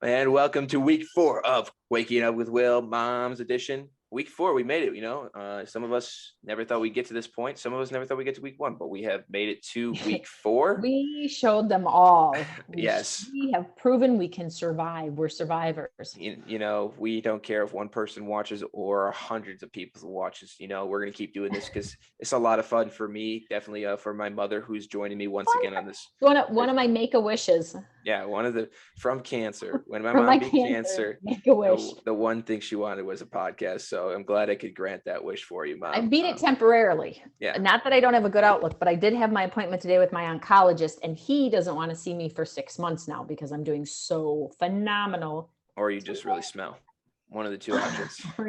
And welcome to week 4 of Waking Up with Will, Mom's Edition. Week 4, we made it, some of us never thought we'd get to this point. Some of us never thought we'd get to week 1, but we have made it to week 4. We showed them all. Yes. We have proven we can survive. We're survivors. We don't care if one person watches or hundreds of people watches. We're going to keep doing this because it's a lot of fun for me. Definitely for my mother, who's joining me once again on this. One of my make-a-wishes. Yeah, from cancer. When my mom beat cancer, make a wish. The one thing she wanted was a podcast. So I'm glad I could grant that wish for you, Mom. I beat it temporarily. Yeah. Not that I don't have a good outlook, but I did have my appointment today with my oncologist, and he doesn't want to see me for 6 months now because I'm doing so phenomenal. Or you just really smell. One of the two options. Or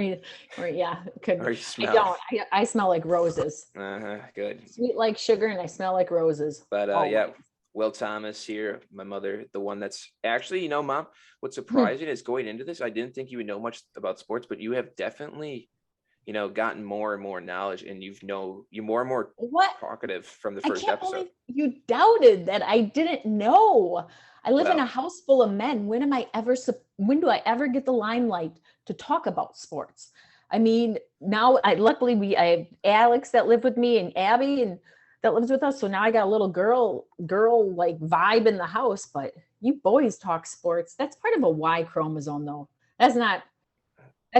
yeah, could. Or you smell. I don't. I smell like roses. Good. Sweet like sugar, and I smell like roses. But yeah. Will Thomas here, my mother, the one that's actually, Mom, what's surprising is going into this, I didn't think you would know much about sports, but you have definitely, gotten more and more knowledge, and you're more and more talkative from the first episode. You doubted that I didn't know. I live in a house full of men. When do I ever get the limelight to talk about sports? I mean, now I have Alex that lived with me and Abby and that lives with us. So now I got a little girl like vibe in the house, but you boys talk sports. That's part of a Y chromosome though. That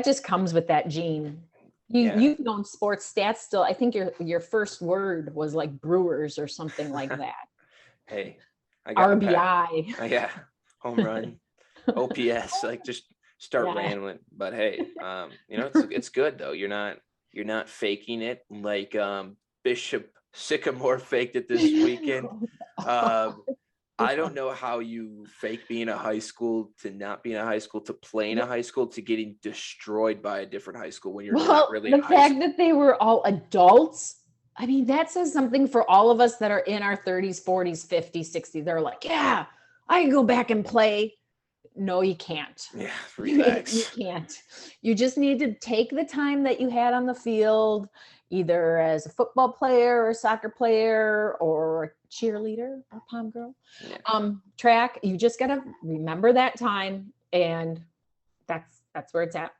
just comes with that gene. You've known sports stats still. I think your first word was like Brewers or something like that. Hey, I got RBI. Yeah. Home run, OPS, like just start rambling. But hey, it's good though. You're not faking it like Bishop Sycamore faked it this weekend. I don't know how you fake being a high school to not being a high school to playing a high school to getting destroyed by a different high school when you're not really the fact that they were all adults. I mean, that says something for all of us that are in our 30s, 40s, 50s, 60s. They're like, yeah, I can go back and play. No, you can't. Yeah, relax. You can't. You just need to take the time that you had on the field, either as a football player or a soccer player or a cheerleader or pom girl. Yeah. Track. You just got to remember that time, and that's where it's at.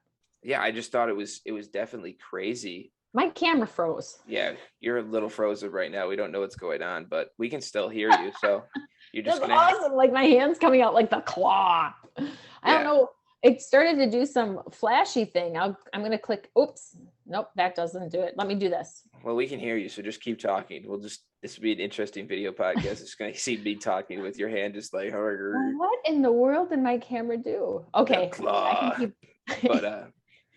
Yeah, I just thought it was definitely crazy. My camera froze. Yeah, you're a little frozen right now. We don't know what's going on, but we can still hear you. So you're just gonna awesome. Like my hand's coming out like the claw. I don't know. It started to do some flashy thing. I'm gonna click. Oops. Nope, that doesn't do it. Let me do this. Well, we can hear you, so just keep talking. This will be an interesting video podcast. It's gonna see me talking with your hand just like what in the world did my camera do? Okay. Claw. But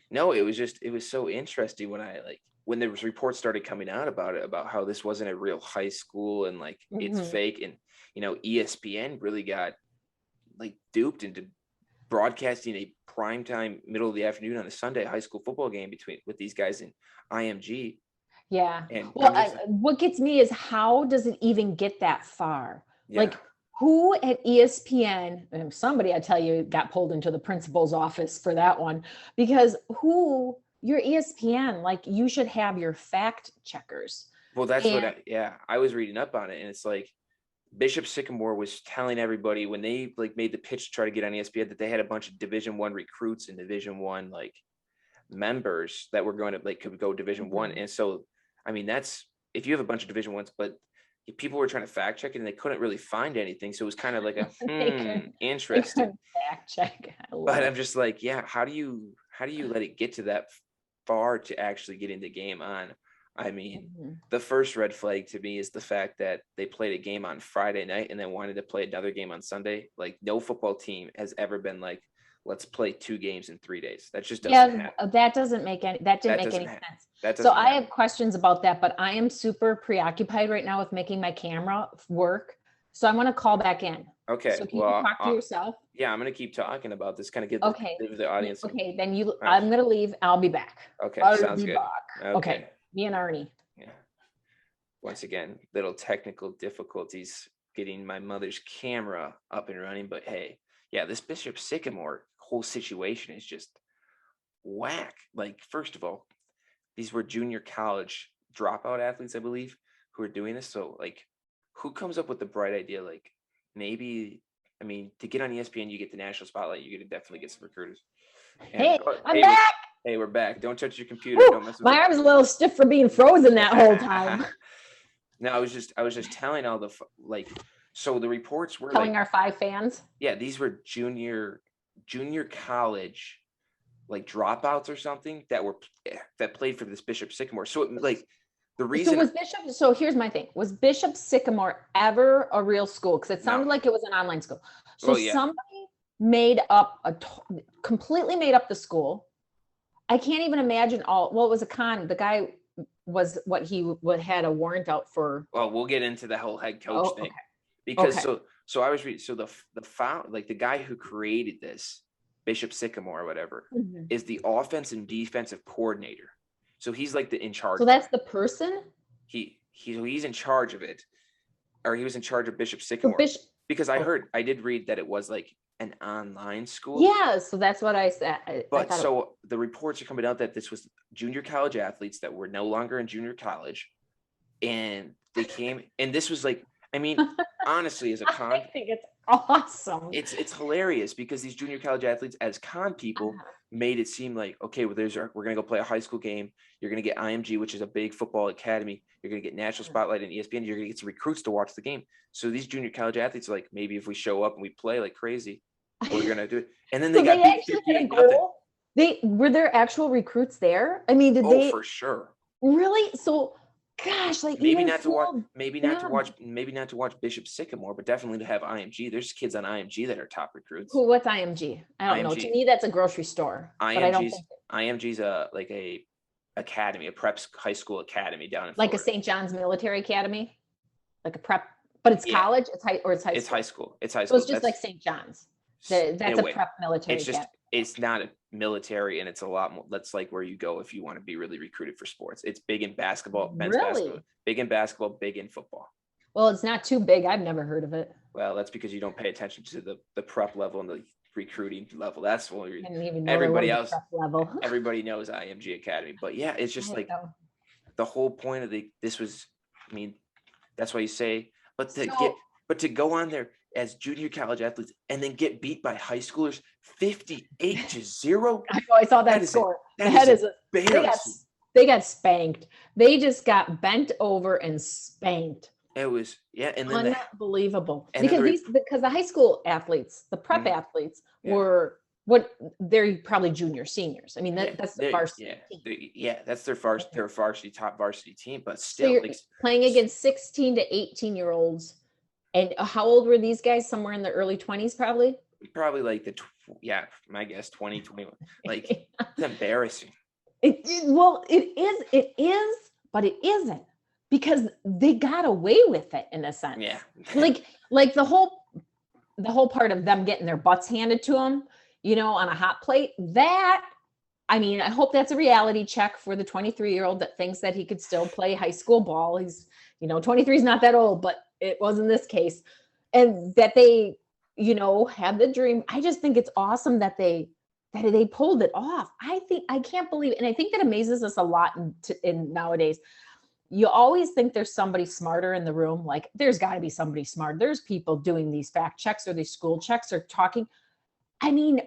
no, it was so interesting when the reports started coming out about how this wasn't a real high school and like it's fake, and ESPN really got like duped into broadcasting a primetime middle of the afternoon on a Sunday high school football game with these guys in IMG. Yeah. And what gets me is how does it even get that far? Yeah. Like who at ESPN, and somebody I tell you got pulled into the principal's office for that one, because you're ESPN, like you should have your fact checkers. Well, that's I was reading up on it, and it's like Bishop Sycamore was telling everybody when they like made the pitch to try to get on ESPN that they had a bunch of Division I recruits and Division I like members that were going to like could go Division I. And so, I mean, that's if you have a bunch of Division I's, but people were trying to fact check it and they couldn't really find anything. So it was kind of like interesting fact check. But I'm just like, how do you let it get to that far to actually getting the game on? I mean, the first red flag to me is the fact that they played a game on Friday night and then wanted to play another game on Sunday. Like no football team has ever been like, let's play 2 games in 3 days. That just doesn't happen. That didn't make any sense. So I have questions about that, but I am super preoccupied right now with making my camera work. So I'm going to call back in. Okay. So can you talk to yourself? Yeah, I'm going to keep talking about this, kind of give the audience. Okay, then I'm going to leave. I'll be back. Okay, sounds good. Okay. Me and Arnie. Yeah. Once again, little technical difficulties getting my mother's camera up and running, but hey, yeah, this Bishop Sycamore whole situation is just whack. Like, first of all, these were junior college dropout athletes, I believe, who are doing this. So, like, who comes up with the bright idea? Like, maybe I mean, to get on ESPN, you get the national spotlight. You get to definitely get some recruiters. And Hey, I'm back. We're back. Don't touch your computer. Woo, Don't mess with my arm's a little stiff for being frozen that whole time. No, I was just telling all the so the reports were telling our 5 fans. Yeah, these were junior college like dropouts or something that played for this Bishop Sycamore. So the reason. So here's my thing. Was Bishop Sycamore ever a real school? Because it sounded like it was an online school. So somebody completely made up the school. I can't even imagine it was a con. The guy was had a warrant out for. Well, we'll get into the whole head coach thing. Okay. Because so I was reading, so the guy who created this, Bishop Sycamore or whatever, is the offense and defensive coordinator. So he's like in charge. So that's the person? He's in charge of it. Or he was in charge of Bishop Sycamore. Because I did read that it was like an online school. Yeah, so that's what I said. The reports are coming out that this was junior college athletes that were no longer in junior college. And they came, and this was like, I mean, honestly, as a con, I think it's awesome. It's hilarious because these junior college athletes, as con people, made it seem like, okay, well, we're gonna go play a high school game. You're gonna get IMG, which is a big football academy. You're gonna get national spotlight and ESPN. You're gonna get some recruits to watch the game. So these junior college athletes are like, maybe if we show up and we play like crazy, we're gonna do it. And then they actually had a goal. Were there actual recruits there? I mean, did they? For sure. Really? So. Gosh, like maybe not to watch Bishop Sycamore, but definitely to have IMG. There's kids on IMG that are top recruits. What's IMG? I don't know. To me, that's a grocery store. IMG's a academy, a prep high school academy down in Florida. Like a St. John's Military Academy, like a prep, but it's college. It's high school. It's high school. It's high school. So it's just like St. John's. That's a prep military. It's not a military, and it's a lot more. That's like where you go if you want to be really recruited for sports. It's big in basketball, men's basketball, big in basketball, big in football. Well, it's not too big. I've never heard of it. Well, that's because you don't pay attention to the prep level and the recruiting level. That's what everybody else. Everybody knows IMG Academy, but yeah, it's just like the whole point of this was. I mean, that's why you say, but to go on there as junior college athletes and then get beat by high schoolers 58-0. I saw that score. They got spanked. They just got bent over and spanked. It was and then unbelievable. Because the high school athletes, the prep athletes were they're probably junior seniors. I mean that's the varsity team. That's their top varsity team, but still so playing against 16 to 18-year-olds. And how old were these guys? Somewhere in the early 20s, probably? Probably like my guess, 20, 21. Like, it's embarrassing. It is, but it isn't. Because they got away with it in a sense. Yeah. like the whole part of them getting their butts handed to them, on a hot plate, I hope that's a reality check for the 23-year-old that thinks that he could still play high school ball. He's, 23 is not that old, but it was in this case. And that they, had the dream. I just think it's awesome that they pulled it off. I can't believe it. And I think that amazes us a lot in nowadays. You always think there's somebody smarter in the room. Like there's got to be somebody smart. There's people doing these fact checks or these school checks or talking. I mean,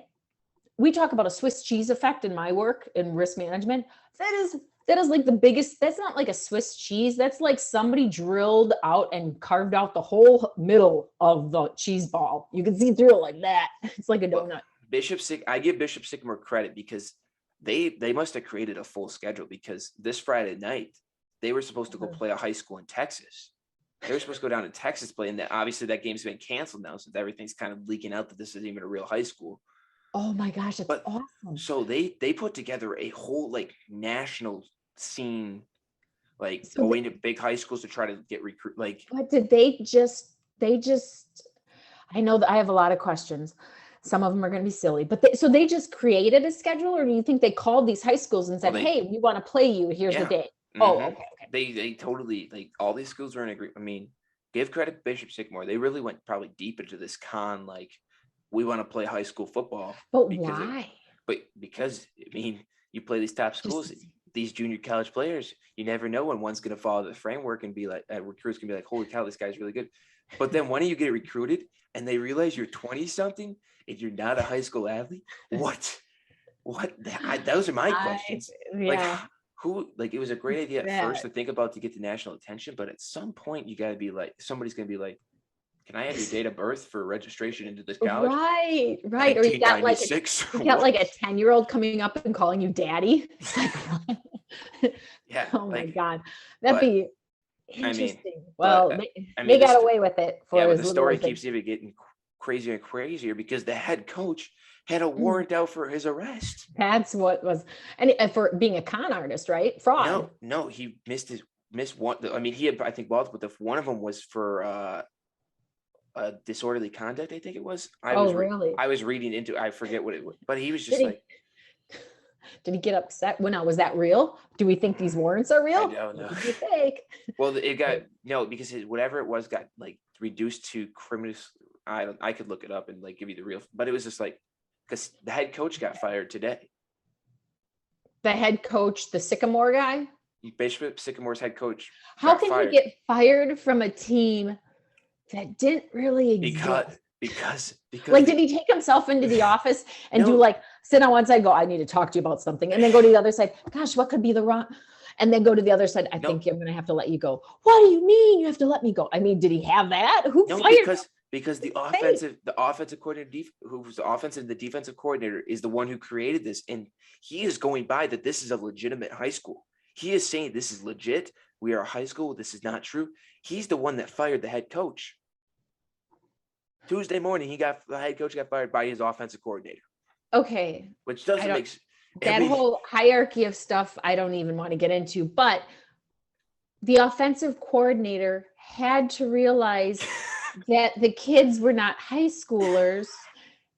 we talk about a Swiss cheese effect in my work in risk management. That is like the biggest. That's not like a Swiss cheese. That's like somebody drilled out and carved out the whole middle of the cheese ball. You can see through it like that. It's like a donut. I give Bishop Sycamore credit because they must have created a full schedule, because this Friday night they were supposed to go play a high school in Texas. They were supposed to go down to Texas play, and obviously that game's been canceled now since everything's kind of leaking out that this isn't even a real high school. Oh my gosh, that's awesome. So they put together a whole like national scene, like going to big high schools to try to get recruit. Like, what did they just? I know that I have a lot of questions. Some of them are going to be silly, but they just created a schedule, or do you think they called these high schools and said, "Hey, we want to play you. Here's the date." Mm-hmm. Oh, okay. They totally, like, all these schools were in agreement. I mean, give credit to Bishop Sycamore. They really went probably deep into this con, like, we want to play high school football. But why? Because, I mean, you play these top schools. these junior college players, you never know when one's going to follow the framework and be like, recruits can be like, holy cow, this guy's really good. But then when you get recruited and they realize you're 20 something and you're not a high school athlete, what? Those are my questions. Like, who, like, it was a great idea at first to think about to get the national attention, but at some point you got to be like, somebody's going to be like, can I have your date of birth for registration into this college? Right. Or you got like a 10-year-old coming up and calling you daddy. It's like, yeah. Oh my God. That'd be interesting. They got away with it. But the story keeps even getting crazier and crazier because the head coach had a warrant out for his arrest. That's what was, and for being a con artist, right? Fraud. No, he missed one. I mean, he had, I think, both, but one of them was for disorderly conduct, I think it was. Really? I was reading into, I forget what it was, but he was just did he get upset? Well, now, was that real? Do we think these warrants are real? I don't know. Fake? Well, it got, because whatever it was got like reduced to criminal. I could look it up and like give you the real, but it was just like, because the head coach got fired today. The head coach, the Sycamore guy? Bishop Sycamore's head coach. How can he get fired from a team that didn't really exist? Because like, did he take himself into the office and sit on one side, go, I need to talk to you about something, and then go to the other side, gosh, what could be the wrong, and then go to the other side, I think I'm going to have to let you go. What do you mean you have to let me go? I mean, did he have that? Who fired him? Because the offensive coordinator, who's the offensive and the defensive coordinator, is the one who created this, and he is going by that this is a legitimate high school. He is saying this is legit. We are a high school. This is not true. He's the one that fired the head coach. Tuesday morning, the head coach got fired by his offensive coordinator. Okay. Which doesn't make sense. Whole hierarchy of stuff, I don't even want to get into, but the offensive coordinator had to realize that the kids were not high schoolers,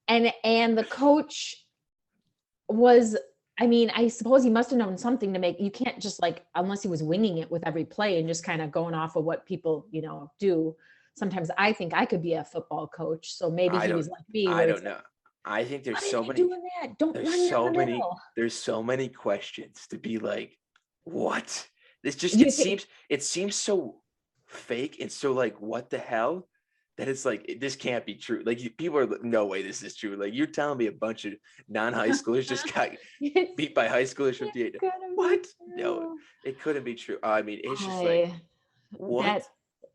and the coach was, I mean, I suppose he must have known something to make, you can't just like, unless he was winging it with every play and just kind of going off of what people, do. Sometimes I think I could be a football coach. So maybe he was like me. I don't know. I think there's so many. Doing that? Don't run down the middle. There's so many questions to be like, what? This just it seems so fake and so like, what the hell? That it's like, this can't be true. Like, people are like, no way this is true. Like, you're telling me a bunch of non-high schoolers just got beat by high schoolers 58. What? No, it couldn't be true. I mean, it's just like, what?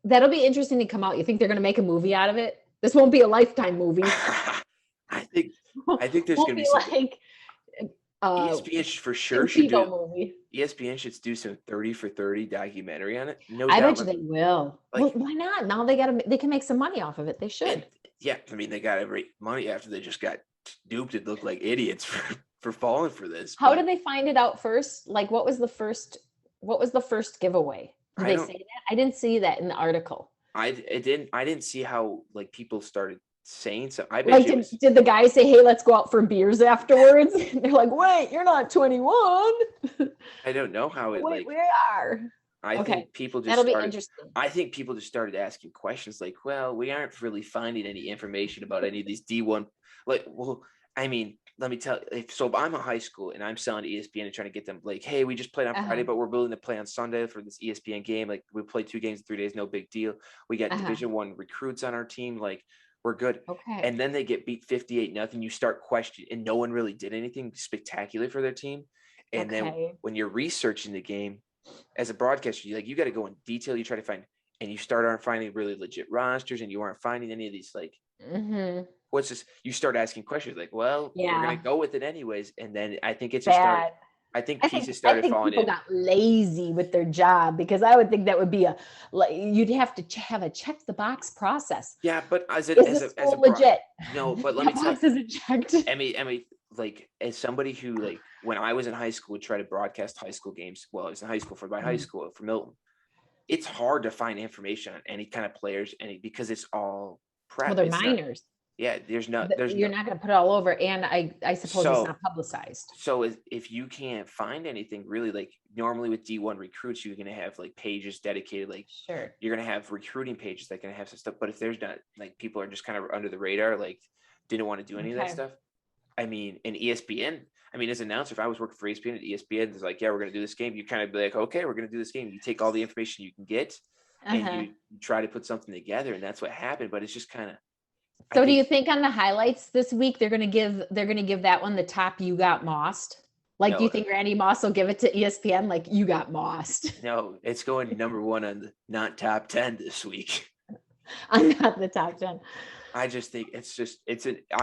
That'll be interesting to come out. You think they're going to make a movie out of it? This won't be a Lifetime movie. I think there's going to be something. ESPN for sure should do. Movie. ESPN should do some 30 for 30 documentary on it. No, I bet you they will. Like, why not? Now they can make some money off of it. They should. I mean, they got to make money after they just got duped and looked like idiots for falling for this. How did they find it out first? Like, what was the first giveaway? Did they say that? I didn't see that in the article. I didn't see how like people started saying so. I bet like, did the guy say, "Hey, let's go out for beers afterwards"? They're like, "Wait, you're not 21." I don't know how it. Wait, we are. I think people just that'll be interesting. I think people just started asking questions like, "Well, we aren't really finding any information about any of these D1." Like, well, I mean, let me tell you. So I'm a high school and I'm selling to ESPN and trying to get them like, hey, we just played on Friday, but we're willing to play on Sunday for this ESPN game. Like, we played 2 games in 3 days, no big deal. We got Division I recruits on our team. Like, we're good. Okay. And then they get beat 58-0. You start questioning, and no one really did anything spectacular for their team. And then when you're researching the game as a broadcaster, you got to go in detail. You try to find, and you aren't finding really legit rosters, and you aren't finding any of these like. What's this? You start asking questions like, well, we're going to go with it anyways. And then I think it's just started. I think pieces started falling in. People got lazy with their job, because I would think that would be you'd have to have a check the box process. Yeah, but as a legit? No, but let me tell you. Checked. Emmy, like, as somebody who, like, when I was in high school, would try to broadcast high school games. Well, I was in high school for my high school for Milton. It's hard to find information on any kind of players, because it's all prep. Well, they're minors. You're not going to put it all over, and I suppose it's not publicized. So if you can't find anything really, like, normally with D1 recruits, you're going to have like pages dedicated, like, sure, you're going to have recruiting pages that can have some stuff. But if there's not, like, people are just kind of under the radar, like, didn't want to do any of that stuff. I mean, in ESPN, I mean, as an announcer, if I was working for ESPN, it's like, yeah, we're going to do this game. You kind of be like, okay, we're going to do this game. You take all the information you can get and you try to put something together. And that's what happened. But it's just kind of. So do you think on the highlights this week, they're going to give that one the top "you got mossed"? Like, No, do you think Randy Moss will give it to ESPN? Like, you got mossed. No, it's going number 1 on the not top 10 this week. I'm not the top 10. I just think I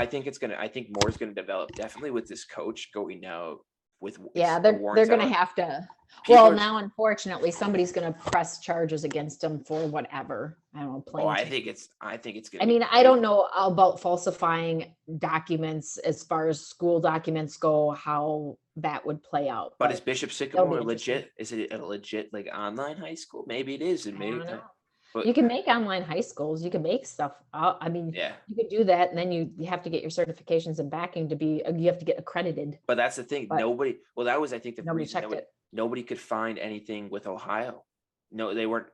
think more is going to develop definitely with this coach going now with. Yeah, they're going to have to. Now, unfortunately, somebody's going to press charges against them for whatever. I don't know. I think it's going to. I mean, I don't know about falsifying documents as far as school documents go, how that would play out. But is Bishop Sycamore legit? Is it a legit like online high school? Maybe it is, and maybe. But you can make online high schools. You can make stuff. I mean, you could do that, and then you have to get your certifications and backing you have to get accredited. But that's the thing. That was, I think, the reason nobody could find anything with Ohio. No, they weren't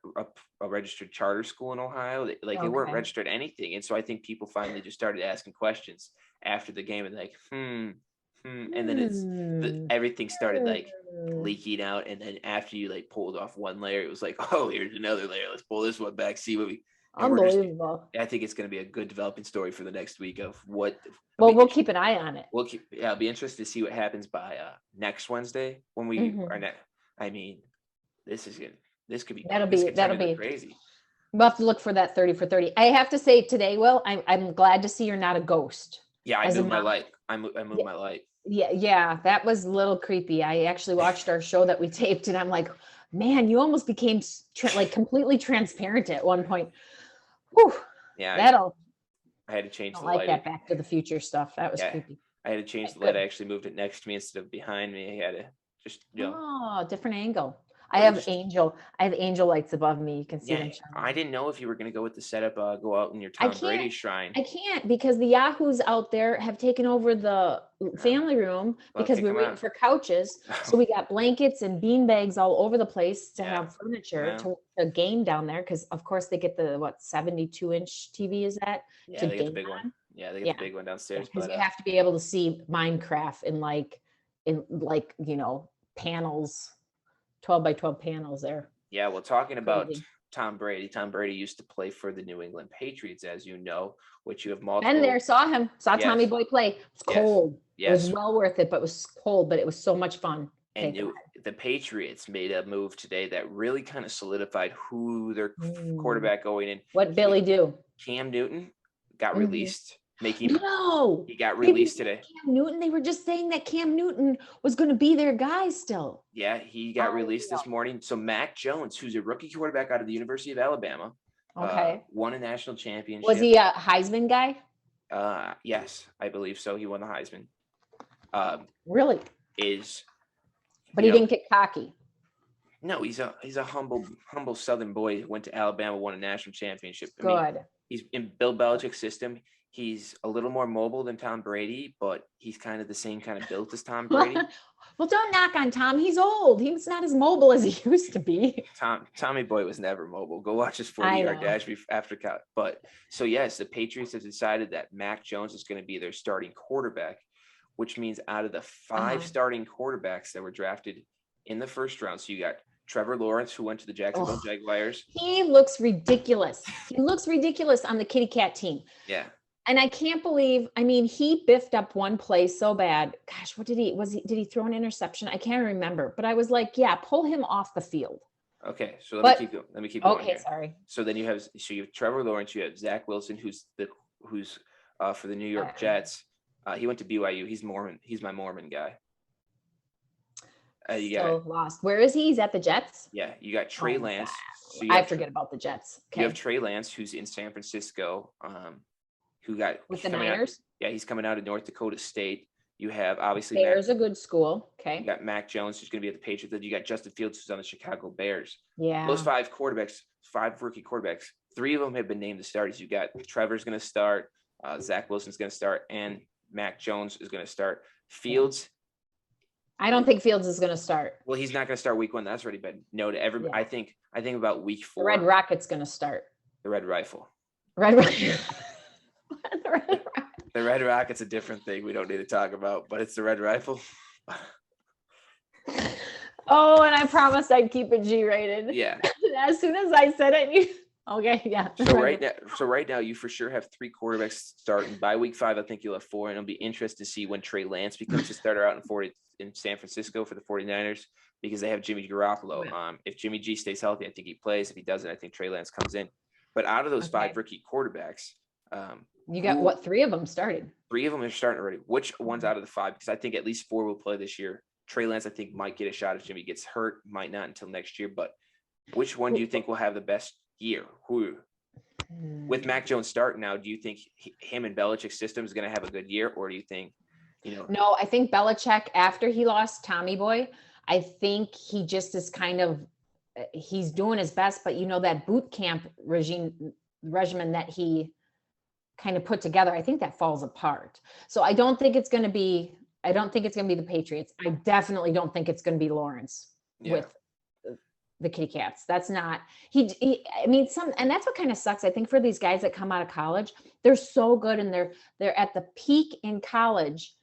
a registered charter school in Ohio. They weren't registered anything. And so I think people finally just started asking questions after the game and like, and then everything started like leaking out. And then after you like pulled off one layer, it was like, oh, here's another layer. Let's pull this one back. See what we. Unbelievable. I think it's going to be a good developing story for the next week of what. Well, we'll keep an eye on it. I'll be interested to see what happens by next Wednesday when we are next. I mean, this could be crazy. We'll have to look for that 30 for 30. I have to say today, Will, I'm glad to see you're not a ghost. Yeah, I moved my light. I moved my light. Yeah, that was a little creepy. I actually watched our show that we taped, and I'm like, man, you almost became like completely transparent at one point. Whew. Yeah, I had to change the light. Like that Back to the Future stuff. That was creepy. I had to change the light. I actually moved it next to me instead of behind me. I had to just different angle. I have angel lights above me. You can see them. I didn't know if you were going to go with the setup, go out in your Tom Brady shrine. I can't because the Yahoos out there have taken over the family room because we're waiting for couches. So we got blankets and bean bags all over the place to have furniture to game down there. Because of course they get the 72-inch TV is that? Yeah, they get the big one. Yeah, they get the big one downstairs. Because you have to be able to see Minecraft in panels. 12 by 12 panels there. Yeah, well, talking about Tom Brady used to play for the New England Patriots, as you know, which you have multiple. And there, saw Tommy Boy play. It's cold. Yes. It was well worth it, but it was cold, but it was so much fun. And the Patriots made a move today that really kind of solidified who their quarterback going in. What Billy do? Cam Newton got released. He got released today. Cam Newton, they were just saying that Cam Newton was going to be their guy still. Yeah, he got released this morning. So Mac Jones, who's a rookie quarterback out of the University of Alabama, won a national championship. Was he a Heisman guy? Yes, I believe so. He won the Heisman. Really? But he didn't get cocky. No, he's a humble Southern boy. Went to Alabama, won a national championship. He's in Bill Belichick's system. He's a little more mobile than Tom Brady, but he's kind of the same kind of built as Tom Brady. Well, don't knock on Tom. He's old. He's not as mobile as he used to be. Tommy Boy was never mobile. Go watch his 40-yard dash after cut. But so yes, the Patriots have decided that Mac Jones is going to be their starting quarterback, which means out of the 5 starting quarterbacks that were drafted in the first round, so you got Trevor Lawrence, who went to the Jacksonville Jaguars. He looks ridiculous. He looks ridiculous on the Kitty Cat team. Yeah. And I can't believe, he biffed up one play so bad. Gosh, what did he throw an interception? I can't remember, but I was like, pull him off the field. Okay. So let me keep going. Okay. Sorry. So then you have Trevor Lawrence, you have Zach Wilson, who's for the New York Jets. He went to BYU. He's Mormon. He's my Mormon guy. Lost. Where is he? He's at the Jets? Yeah. You got Trey Lance. So I forget about the Jets. Okay. You have Trey Lance, who's in San Francisco. Who got with the Niners? He's coming out of North Dakota State. You have obviously Bears, a good school. Okay. You got Mac Jones, who's going to be at the Patriots. Then you got Justin Fields, who's on the Chicago Bears. Yeah. Those 5 rookie quarterbacks, 3 of them have been named the starters. You got Trevor's going to start, Zach Wilson's going to start, and Mac Jones is going to start. Fields. I don't think Fields is going to start. Well, he's not going to start week 1. That's already been noted. I think about week 4. The Red Rocket's going to start. The Red Rifle. Red Rifle. The Red Rocket's a different thing we don't need to talk about, but it's the Red Rifle. Oh, and I promised I'd keep it G-rated. Yeah. As soon as I said it, okay, yeah. So right now, you for sure have 3 quarterbacks starting. By week 5, I think you'll have 4, and it'll be interesting to see when Trey Lance becomes the starter out in San Francisco for the 49ers, because they have Jimmy Garoppolo. If Jimmy G stays healthy, I think he plays. If he doesn't, I think Trey Lance comes in. But out of those 5 rookie quarterbacks, you got what, 3 of them started? 3 of them are starting already. Which one's out of the 5? Because I think at least 4 will play this year. Trey Lance, I think, might get a shot if Jimmy gets hurt. Might not until next year. But which one do you think will have the best year? Who? With Mac Jones starting now, do you think him and Belichick's system is going to have a good year, or do you think, No, I think Belichick, after he lost Tommy Boy, I think he just is kind of, he's doing his best, but that boot camp regimen that he kind of put together, I think that falls apart. So I don't think it's going to be the Patriots. I definitely don't think it's going to be Lawrence with the Kitty Cats. That's not, and that's what kind of sucks. I think for these guys that come out of college, they're so good and they're at the peak in college,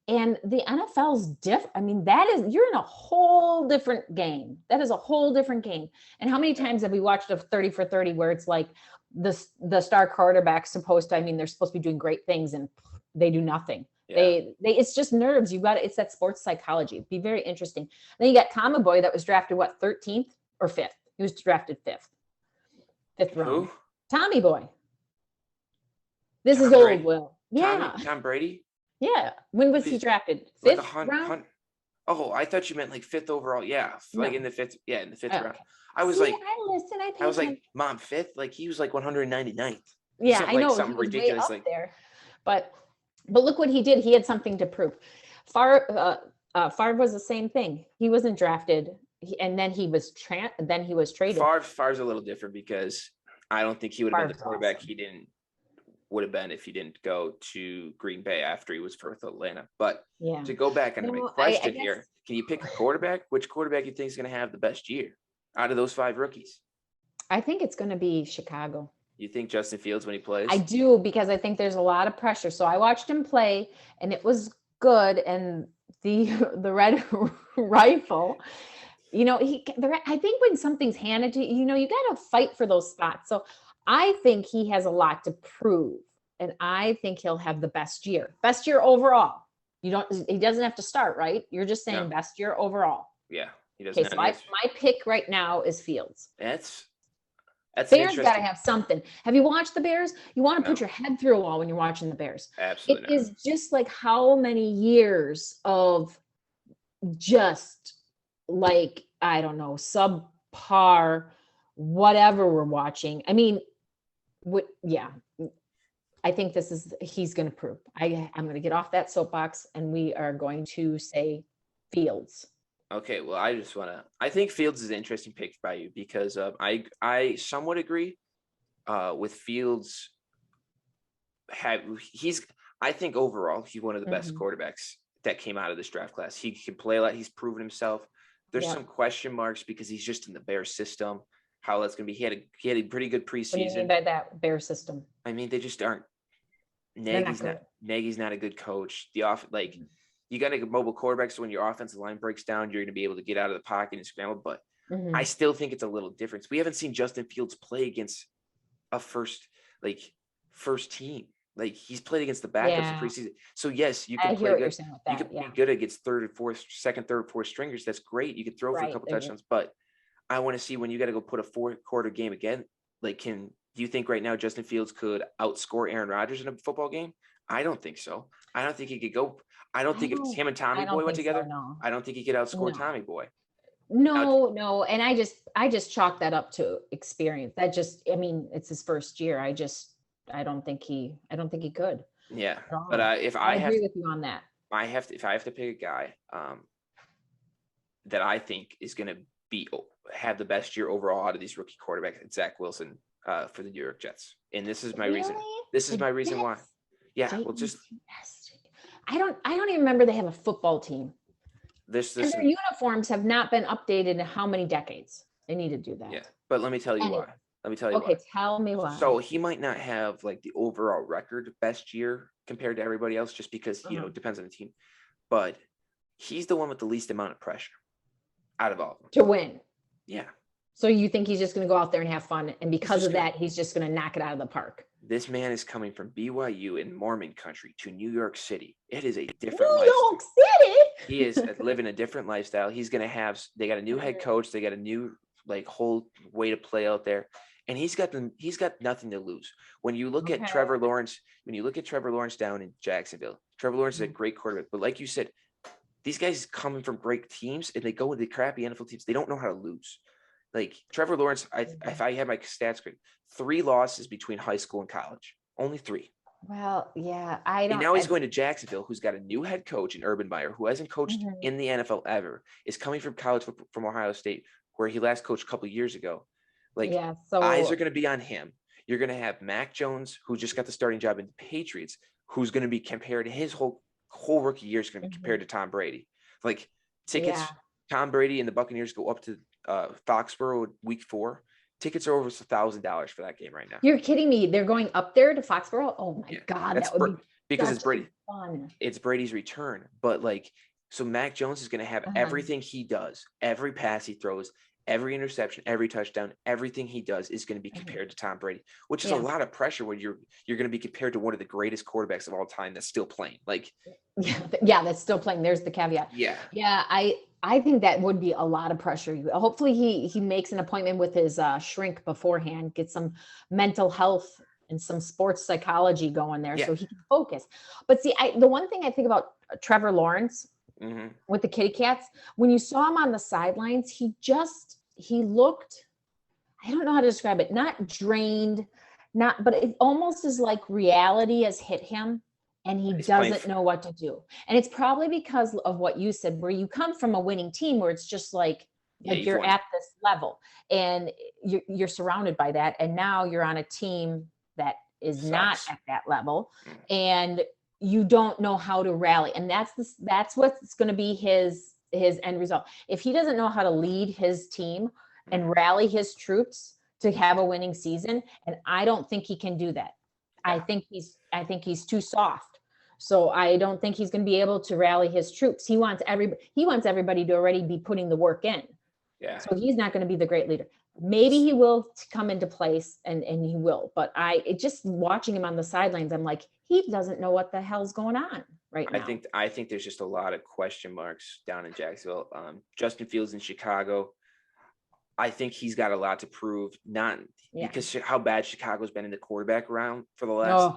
and the NFL's different. I mean, you're in a whole different game. That is a whole different game. And how many times have we watched a 30 for 30 where it's like the star quarterback's supposed to, they're supposed to be doing great things and they do nothing. Yeah. It's just nerves. It's that sports psychology. It'd be very interesting. Then you got Tommy Boy that was drafted 13th or 5th. He was drafted 5th round. Who? Tommy Boy. This is Brady. Old, Will. Yeah. Tom Brady? Yeah. When was he drafted? 5th round? Oh, I thought you meant like 5th overall. Yeah. No. Like in the 5th. Yeah, in the 5th round. I was like, I was like, Mom, 5th? Like he was like 199th. Yeah, I know. Something ridiculous way up there. But look what he did. He had something to prove. Favre was the same thing. He wasn't drafted, and then he was traded. Favre's a little different because I don't think he would have been the quarterback awesome. Would have been if he didn't go to Green Bay after he was first Atlanta. But to go back on my question here, can you pick a quarterback? Which quarterback you think is going to have the best year out of those 5 rookies? I think it's going to be Chicago. You think Justin Fields when he plays? I do, because I think there's a lot of pressure. So I watched him play, and it was good. And the Red Rifle, I think when something's handed to you, you got to fight for those spots. So I think he has a lot to prove, and I think he'll have the best year overall. He doesn't have to start, right? You're just saying best year overall. Yeah, he doesn't. Okay, so my pick right now is Fields. That's Bears got to have something. Have you watched the Bears? You want to put your head through a wall when you're watching the Bears. Absolutely. It is just like how many years of just like, I don't know, subpar, whatever we're watching. I mean, I think he's going to prove. I'm going to get off that soapbox, and we are going to say Fields. Okay, well, I think Fields is an interesting pick by you because I somewhat agree with Fields. I think overall he's one of the best quarterbacks that came out of this draft class. He can play a lot. He's proven himself. There's some question marks because he's just in the Bears system. How that's going to be. He had a pretty good preseason. What do you mean by that, Bears system? I mean, they just aren't. Nagy's not a good coach. You got a mobile quarterback, so when your offensive line breaks down, you're going to be able to get out of the pocket and scramble. But I still think it's a little different. We haven't seen Justin Fields play against a first team. Like he's played against the backups in preseason. So yes, you can play good. You can be good against second, third, fourth stringers. That's great. You could throw for a couple touchdowns, but I want to see when you got to go put a 4-quarter game again. Like, do you think right now Justin Fields could outscore Aaron Rodgers in a football game? I don't think so. I don't think he could go. I don't think if him and Tommy Boy went together, no. I don't think he could outscore Tommy Boy. No. And I just chalk that up to experience. It's his first year. I don't think he could. Yeah. But if I agree with you on that. If I have to pick a guy that I think is going to have the best year overall out of these rookie quarterbacks, it's Zach Wilson for the New York Jets. And this is my reason. This is my reason why. Yeah. Well, just. I don't even remember they have a football team. And their uniforms have not been updated in how many decades? They need to do that. Yeah, but let me tell you why. Okay, tell me why. So he might not have like the overall record best year compared to everybody else, just because, it depends on the team. But he's the one with the least amount of pressure out of all of them. To win. Yeah. So you think he's just going to go out there and have fun, and because of that, he's just going to knock it out of the park? This man is coming from BYU in Mormon country to New York City. It is a different New lifestyle. York City. He is living a different lifestyle. He's going to have, they got a new head coach. They got a new whole way to play out there. And he's got nothing to lose. When you look at Trevor Lawrence, down in Jacksonville, Trevor Lawrence is a great quarterback. But like you said, these guys coming from great teams and they go with the crappy NFL teams. They don't know how to lose. Like Trevor Lawrence, if I had my stats correct, 3 losses between high school and college, only 3. Well, yeah, And now he's going to Jacksonville, who's got a new head coach in Urban Meyer, who hasn't coached in the NFL ever, is coming from college from Ohio State, where he last coached a couple of years ago. Eyes are going to be on him. You're going to have Mac Jones, who just got the starting job in the Patriots, who's going to be compared, his whole rookie year is going to be compared to Tom Brady. Like tickets, Tom Brady and the Buccaneers go up to Foxborough week 4. Tickets are over $1,000 for that game right now. You're kidding me. They're going up there to Foxborough. Oh my God. That would be because it's Brady. Fun. It's Brady's return. But so Mac Jones is going to have everything he does, every pass he throws, every interception, every touchdown, everything he does is going to be compared to Tom Brady, which is a lot of pressure when you're going to be compared to one of the greatest quarterbacks of all time that's still playing. That's still playing. There's the caveat. Yeah. I think that would be a lot of pressure. Hopefully he makes an appointment with his shrink beforehand, get some mental health and some sports psychology going there so he can focus. But see, the one thing I think about Trevor Lawrence with the Kitty Cats, when you saw him on the sidelines, he looked, I don't know how to describe it, not drained, but it almost is like reality has hit him. And he doesn't know what to do. And it's probably because of what you said, where you come from a winning team where it's just like you're at this level and you're surrounded by that. And now you're on a team that is not at that level and you don't know how to rally. And that's what's going to be his end result. If he doesn't know how to lead his team and rally his troops to have a winning season, and I don't think he can do that. I think he's too soft. So I don't think he's going to be able to rally his troops. He wants everybody to already be putting the work in. Yeah. So he's not going to be the great leader. Maybe he will come into place and he will, but just watching him on the sidelines, I'm like, he doesn't know what the hell's going on right now. I think there's just a lot of question marks down in Jacksonville. Justin Fields in Chicago, I think he's got a lot to prove, because how bad Chicago's been in the quarterback round for the last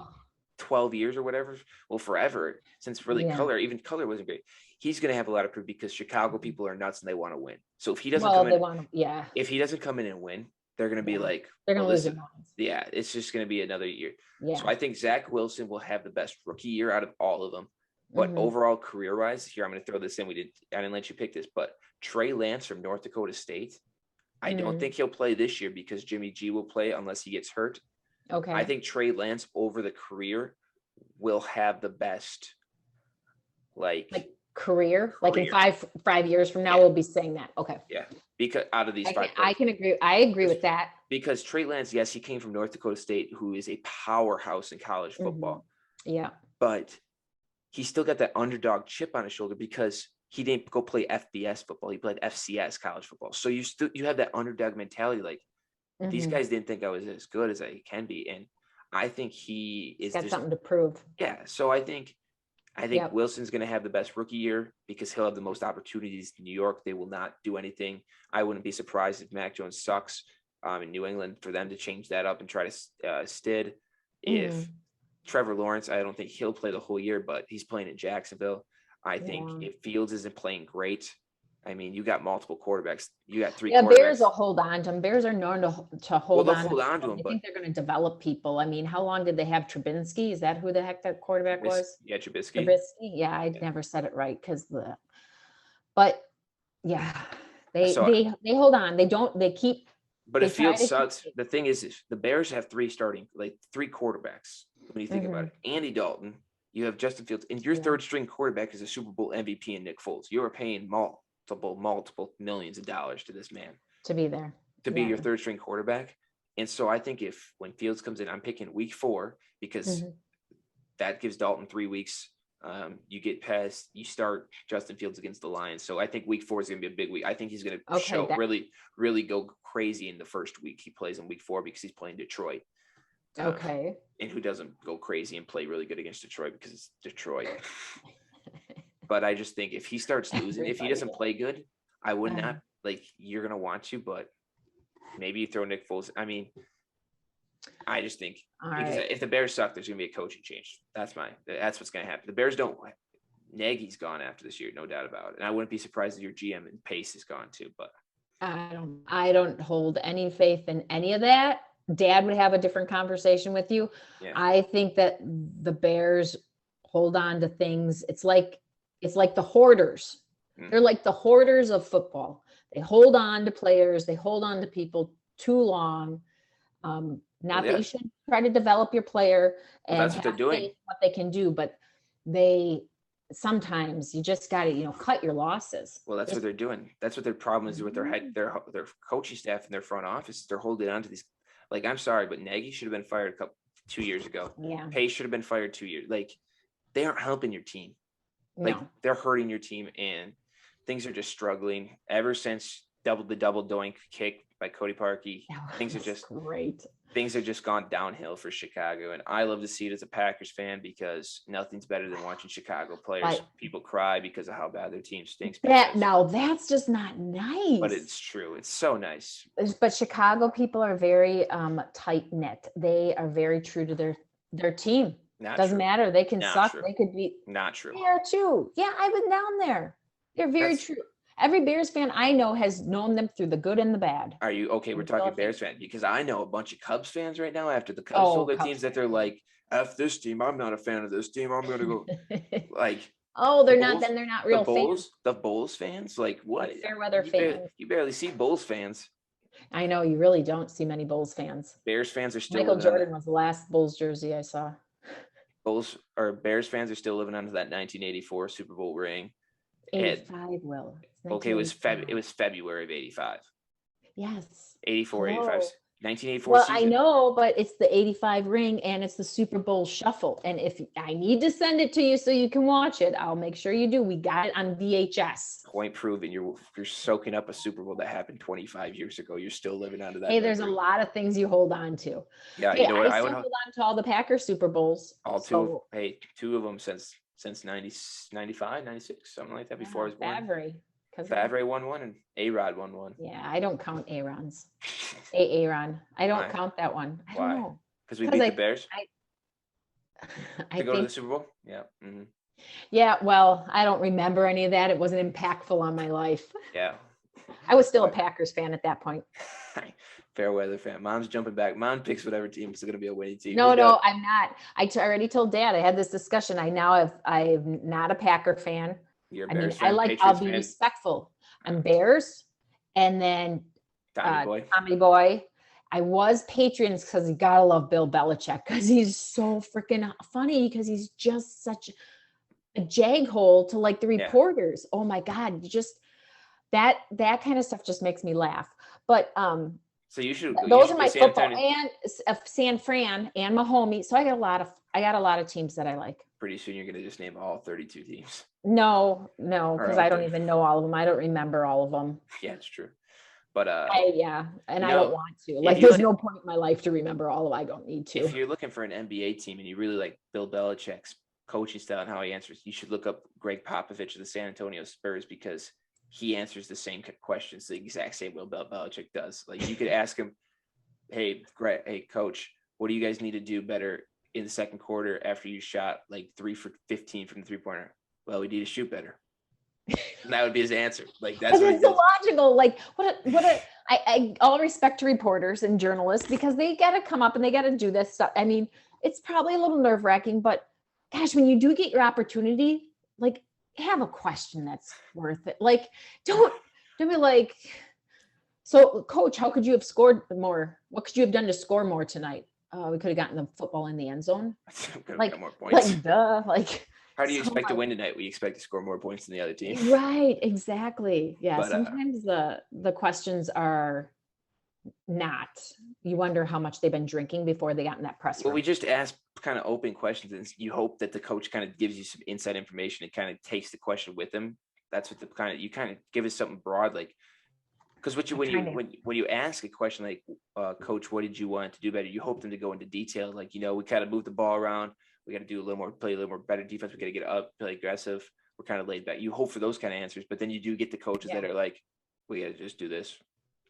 12 years or whatever. Well, forever, since really Color wasn't great. He's going to have a lot of proof because Chicago people are nuts and they want to win. So if he doesn't if he doesn't come in and win, they're going to be like, they're going to lose their minds. Yeah, it's just going to be another year. Yeah. So I think Zach Wilson will have the best rookie year out of all of them. But overall career-wise, here, I'm going to throw this in. I didn't let you pick this, but Trey Lance from North Dakota State, I don't think he'll play this year because Jimmy G will play unless he gets hurt. Okay. I think Trey Lance over the career will have the best career. Like in 5 years from now, we'll be saying that. Okay. Yeah. Because out of these 5 I can agree. I agree with that. Because Trey Lance, yes, he came from North Dakota State, who is a powerhouse in college football. Yeah. But he still got that underdog chip on his shoulder because he didn't go play FBS football. He played FCS college football. So you have that underdog mentality. Like these guys didn't think I was as good as I can be. And I think he's got something to prove. Yeah. So I think Wilson's going to have the best rookie year because he'll have the most opportunities in New York. They will not do anything. I wouldn't be surprised if Mac Jones sucks in New England for them to change that up and try to stid. If Trevor Lawrence, I don't think he'll play the whole year, but he's playing in Jacksonville. I think if Fields isn't playing great, I mean, you got multiple quarterbacks. You got 3 quarterbacks. Bears will hold on to him. Bears are known to hold on to him. I think they're going to develop people. I mean, how long did they have Trubinsky? Is that who the heck that quarterback was? Yeah, Trubisky. Yeah, I never said it right but yeah, they hold on. They keep. But if Fields sucks, the thing is the Bears have 3 quarterbacks. When you think about it, Andy Dalton, you have Justin Fields, and your third string quarterback is a Super Bowl MVP and Nick Foles. You are paying multiple millions of dollars to this man to be there, to be your third string quarterback. And so I think when Fields comes in, I'm picking week 4 because that gives Dalton 3 weeks. You start Justin Fields against the Lions. So I think week 4 is going to be a big week. I think he's going to show really, really go crazy in the first week he plays in week 4 because he's playing Detroit. Okay. And who doesn't go crazy and play really good against Detroit because it's Detroit. But I just think if he starts losing, if he doesn't play good, I would not you're going to want to, but maybe you throw Nick Foles. I mean, I just think if the Bears suck, there's going to be a coaching change. That's what's going to happen. The Bears don't. Nagy's gone after this year, no doubt about it. And I wouldn't be surprised if your GM and Pace is gone too. But I don't hold any faith in any of that. Dad would have a different conversation with you. Yeah. I think that the Bears hold on to things. It's like the hoarders. They're like the hoarders of football. They hold on to players. They hold on to people too long. That you should try to develop your player and that's what they're doing. What they can do, but sometimes you just got to, cut your losses. Well, that's what they're doing. That's what their problem is with their coaching staff and their front office. They're holding on to these. Like, I'm sorry, but Nagy should have been fired 2 years ago. Yeah. Pace should have been fired 2 years. Like, they aren't helping your team. Like, they're hurting your team, and things are just struggling ever since the double doink kick by Cody Parkey. Things are just great. Things have just gone downhill for Chicago, and I love to see it as a Packers fan because nothing's better than watching Chicago players. People cry because of how bad their team stinks. Now that's just not nice. But it's true. It's so nice. But Chicago people are very tight knit. They are very true to their team. Doesn't matter. They can suck. They could be not true. They are too. Yeah, I've been down there. They're very true. Every Bears fan I know has known them through the good and the bad. Are you okay? We're talking Bears fan because I know a bunch of Cubs fans right now after the Cubs sold their teams that they're like, F this team. I'm not a fan of this team. I'm going to go like. They're not. Then they're not real fans. The Bulls fans, like what? Fair weather fans. You barely see Bulls fans. I know you really don't see many Bulls fans. Bears fans are still. Michael Jordan was the last Bulls jersey I saw. Bears fans are still living under that 1984 Super Bowl ring. 85, Will. Okay, it was February of 85. Yes. 84, 85. 1984 Well, season. I know, but it's the 85 ring and it's the Super Bowl shuffle. And if I need to send it to you so you can watch it, I'll make sure you do. We got it on VHS. Point proven. You're soaking up a Super Bowl that happened 25 years ago. You're still living under that. Hey, there's a lot of things you hold on to. Yeah, you know what? I still hold on to all the Packers Super Bowls. Two of them since 95, 96, something like that before I was born. Favre won one and A-Rod won one. Yeah, I don't count A-Rons. A-Ron. I don't count that one. I don't know. Because we beat the Bears? I go to the Super Bowl? Yeah. Mm-hmm. Yeah, well, I don't remember any of that. It wasn't impactful on my life. Yeah. I was still a Packers fan at that point. Fair weather fan. Mom's jumping back. Mom picks whatever team is going to be a winning team. No, I'm not. I already told Dad. I had this discussion. I'm not a Packer fan. You're a Bears fan. I'll be respectful. I'm Bears, and then Tommy Boy. I was Patriots because you gotta love Bill Belichick because he's so freaking funny because he's just such a jaghole to like the reporters. Yeah. Oh my God, that kind of stuff just makes me laugh. But so those are my football and San Fran and Mahomie. So I got a lot of teams that I like. Pretty soon you're going to just name all 32 teams. No, because I don't even know all of them. I don't remember all of them. Yeah, it's true. But I don't want to. Like, there's no point in my life to remember all of. I don't need to. If you're looking for an NBA team and you really like Bill Belichick's coaching style and how he answers, you should look up Greg Popovich of the San Antonio Spurs because he answers the same questions the exact same way Bill Belichick does. Like, you could ask him, hey, coach, what do you guys need to do better in the second quarter after you shot like 3 for 15 from the 3-pointer? Well, we need to shoot better. And that would be his answer. Like, that's what it's illogical. Like, I all respect to reporters and journalists because they got to come up and they got to do this stuff. I mean, it's probably a little nerve-wracking, but gosh, when you do get your opportunity, like, have a question that's worth it. Like, don't be like, so coach, how could you have scored more? What could you have done to score more tonight? We could have gotten the football in the end zone. Like, more points. Like, duh. Like, how do you expect to win tonight? We expect to score more points than the other team. Right. Exactly. Yeah. But, sometimes the questions are not. You wonder how much they've been drinking before they got in that press room. Well, we just asked kind of open questions, and you hope that the coach kind of gives you some inside information and kind of takes the question with him. That's what you kind of give us something broad, like, because when you ask a question like, coach, what did you want to do better? You hope them to go into detail, like, we kind of move the ball around. We got to do play a little more better defense. We got to get up, play aggressive. We're kind of laid back. You hope for those kind of answers, but then you do get the coaches that are like, we got to just do this,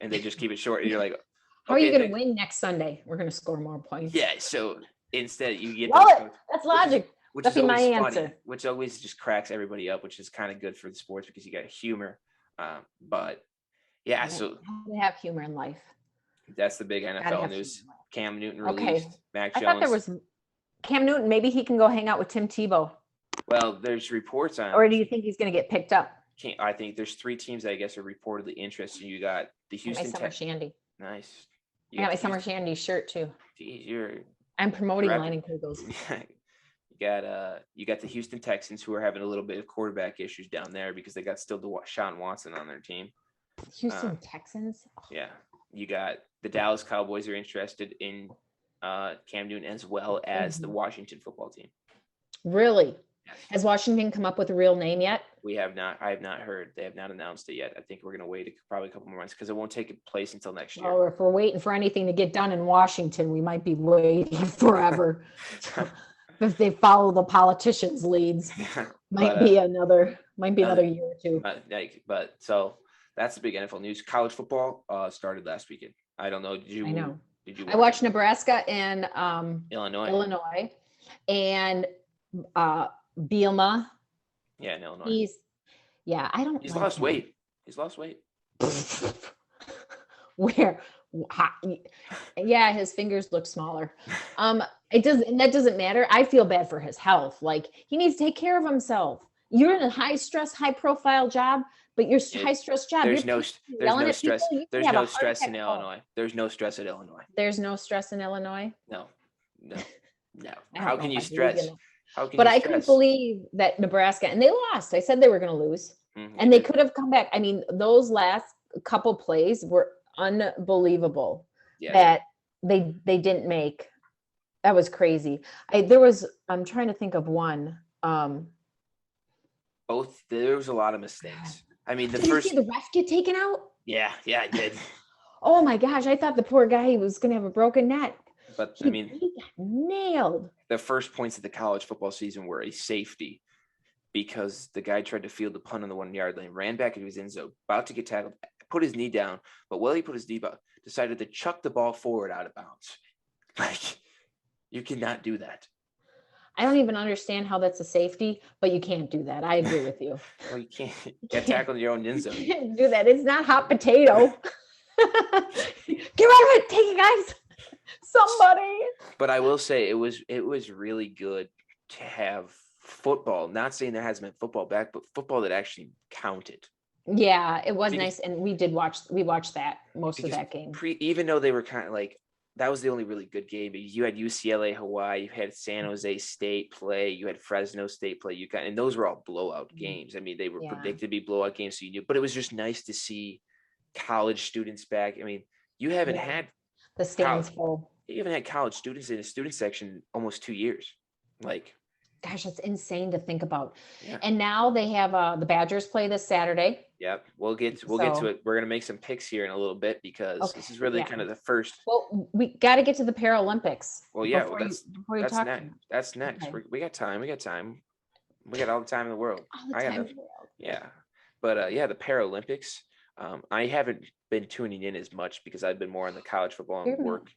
and they just keep it short. And you're like, okay, how are you going to win next Sunday? We're going to score more points. Yeah. So instead, you get that's logic. Which is always funny, which always just cracks everybody up, which is kind of good for the sports because you got humor. But yeah, so they have humor in life. That's the big NFL news. Cam Newton released. Mac Jones. I thought there was Cam Newton. Maybe he can go hang out with Tim Tebow. Well, there's reports on. Or do you think he's going to get picked up? I think there's 3 teams that I guess are reportedly interested. You got the Houston. My Summer Shandy. Nice. I got my Summer Shandy shirt too. Geez, I'm promoting Lining Kugels. You got the Houston Texans, who are having a little bit of quarterback issues down there because they got still Deshaun Watson on their team. Houston Texans. Yeah, you got the Dallas Cowboys are interested in Cam Newton, as well as the Washington football team. Really? Yes. Has Washington come up with a real name yet? We have not. I have not heard. They have not announced it yet. I think we're going to wait probably a couple more months because it won't take place until next year. Or if we're waiting for anything to get done in Washington, we might be waiting forever. If they follow the politicians' leads, might be another year or two. But so that's the big NFL news. College football started last weekend. I don't know. Did you? I watched Nebraska and Illinois, and Bielema. Yeah, in Illinois. He's lost weight. He's lost weight. Where? Yeah, his fingers look smaller. That doesn't matter. I feel bad for his health. Like, he needs to take care of himself. You're in a high stress, high profile job, but your high stress job. There's no stress. There's no stress in Illinois. There's no stress at Illinois. There's no stress in Illinois. No. How can you stress? But I couldn't believe that Nebraska, and they lost. I said they were going to lose, and they could have come back. I mean, those last couple plays were unbelievable that they didn't make. That was crazy. I'm trying to think of one. There was a lot of mistakes. I mean, did you see the ref get taken out? Yeah, I did. Oh my gosh, I thought the poor guy was going to have a broken neck. But he got nailed. The first points of the college football season were a safety because the guy tried to field the punt on the 1 yard line, ran back into his end zone, about to get tackled, put his knee down, but while he put his knee down, decided to chuck the ball forward out of bounds. Like, you cannot do that. I don't even understand how that's a safety, but you can't do that. I agree with you. Well, you can't get tackled in your own end zone. You can't do that. It's not hot potato. Get rid of it. Take it, guys. Somebody. But I will say it was really good to have football. Not saying there hasn't been football back, but football that actually counted. Yeah, it was nice, and we watched that most of that game. Even though they were kind of like, that was the only really good game. You had UCLA, Hawaii, you had San Jose State play, you had Fresno State play, and those were all blowout games. I mean, they were predicted to be blowout games, so you knew. But it was just nice to see college students back. I mean, you haven't had the stands full. You haven't had college students in a student section almost 2 years. Like, gosh, that's insane to think about. Yeah. And now they have the Badgers play this Saturday. Yep, we'll get to it. We're gonna make some picks here in a little bit because this is really kind of the first. Well, we got to get to the Paralympics. Well, yeah, that's next. Okay. We got time. We got all the time in the world. Yeah, but the Paralympics. I haven't been tuning in as much because I've been more on the college football and work.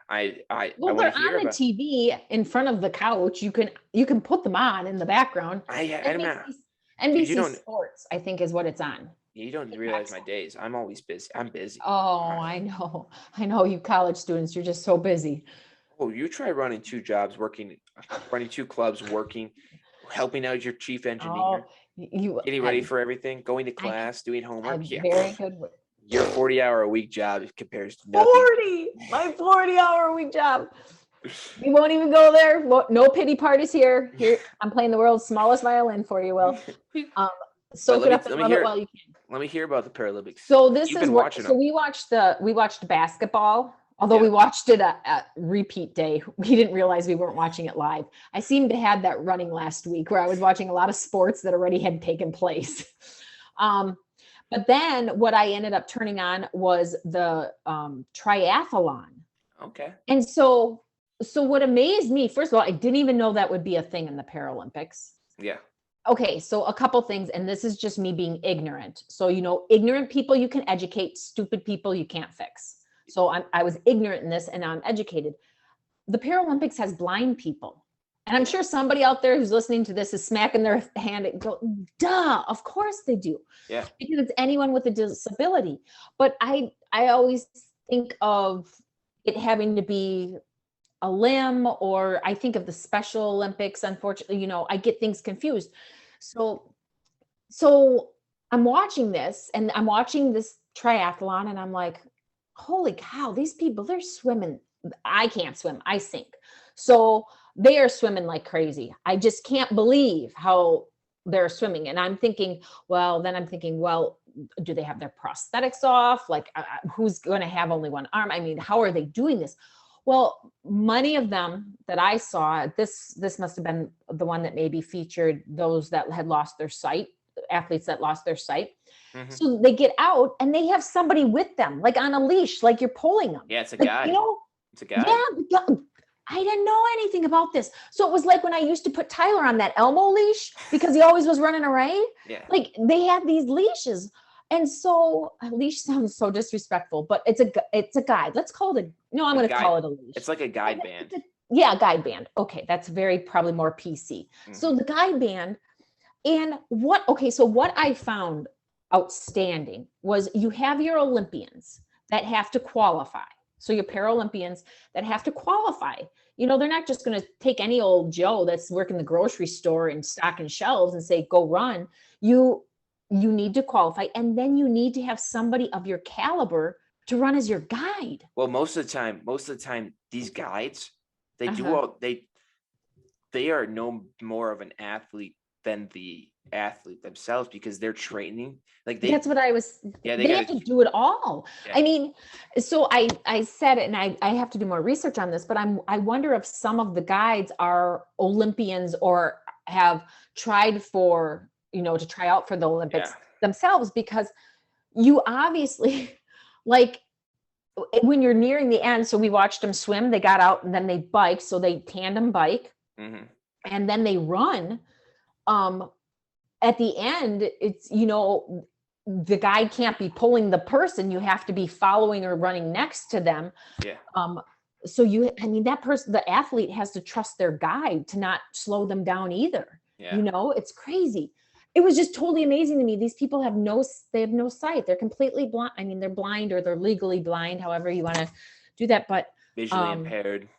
They're on the TV in front of the couch. You can put them on in the background. NBC Sports, I think, is what it's on. You don't realize my days. I'm always busy. I'm busy. Oh, I know. You college students, you're just so busy. Oh, you try running 2 jobs, running 2 clubs, helping out your chief engineer, getting ready for everything, going to class, doing homework. Very good. Your 40-hour-a-week job compares to nothing. 40! My 40-hour-a-week job. We won't even go there. No pity parties here. I'm playing the world's smallest violin for you, Will. Soak it up and love it while you can. Let me hear about the Paralympics. So this is what. So we watched basketball Although Yeah. we watched it at repeat day, we didn't realize we weren't watching it live. I seemed to have that running last week where I was watching a lot of sports that already had taken place. But then what I ended up turning on was the triathlon. Okay. And so what amazed me, first of all, I didn't even know that would be a thing in the Paralympics. Yeah. Okay, so a couple things, and this is just me being ignorant. So, ignorant people you can educate, stupid people you can't fix. So I was ignorant in this, and now I'm educated. The Paralympics has blind people. And I'm sure somebody out there who's listening to this is smacking their hand and go, duh, of course they do. Yeah. Because it's anyone with a disability. But I always think of it having to be a limb, or I think of the Special Olympics. Unfortunately, I get things confused. So I'm watching this, and I'm watching this triathlon, and I'm like, holy cow, these people, they're swimming. I can't swim, I sink. So they are swimming like crazy. I just can't believe how they're swimming. And I'm thinking, well, do they have their prosthetics off? Like, who's going to have only one arm? I mean, how are they doing this? Well, many of them that I saw, this must have been the one that maybe featured those that had lost their sight, athletes that lost their sight. Mm-hmm. So they get out and they have somebody with them, like on a leash, like you're pulling them. Yeah, it's a guy. It's a guy. Yeah, I didn't know anything about this. So it was like when I used to put Tyler on that Elmo leash because he always was running away. Yeah. Like they had these leashes. And so a leash sounds so disrespectful, but it's a guide. Let's call it I'm going to call it a leash. It's like a guide band. Yeah, guide band. Okay, that's probably more PC. Mm-hmm. So the guide band, and what I found outstanding was you have your Olympians that have to qualify. So your Paralympians that have to qualify. They're not just going to take any old Joe that's working the grocery store and stocking shelves and say, go run. You need to qualify, and then you need to have somebody of your caliber to run as your guide. Well, most of the time, these guides, they are no more of an athlete than the athlete themselves, because they're training. Like that's what I was. Yeah, they have to do it all. Yeah. I mean, so I said it, and I have to do more research on this, but I wonder if some of the guides are Olympians or have tried for to try out for the Olympics themselves, because you obviously, like, when you're nearing the end, so we watched them swim, they got out and then they bike. So they tandem bike, mm-hmm. and then they run. At the end, it's, the guide can't be pulling the person. You have to be following or running next to them. Yeah. So that person, the athlete, has to trust their guide to not slow them down either. Yeah. It's crazy. It was just totally amazing to me. These people have no sight. They're completely blind. I mean, they're blind, or they're legally blind, however you want to do that. But visually impaired.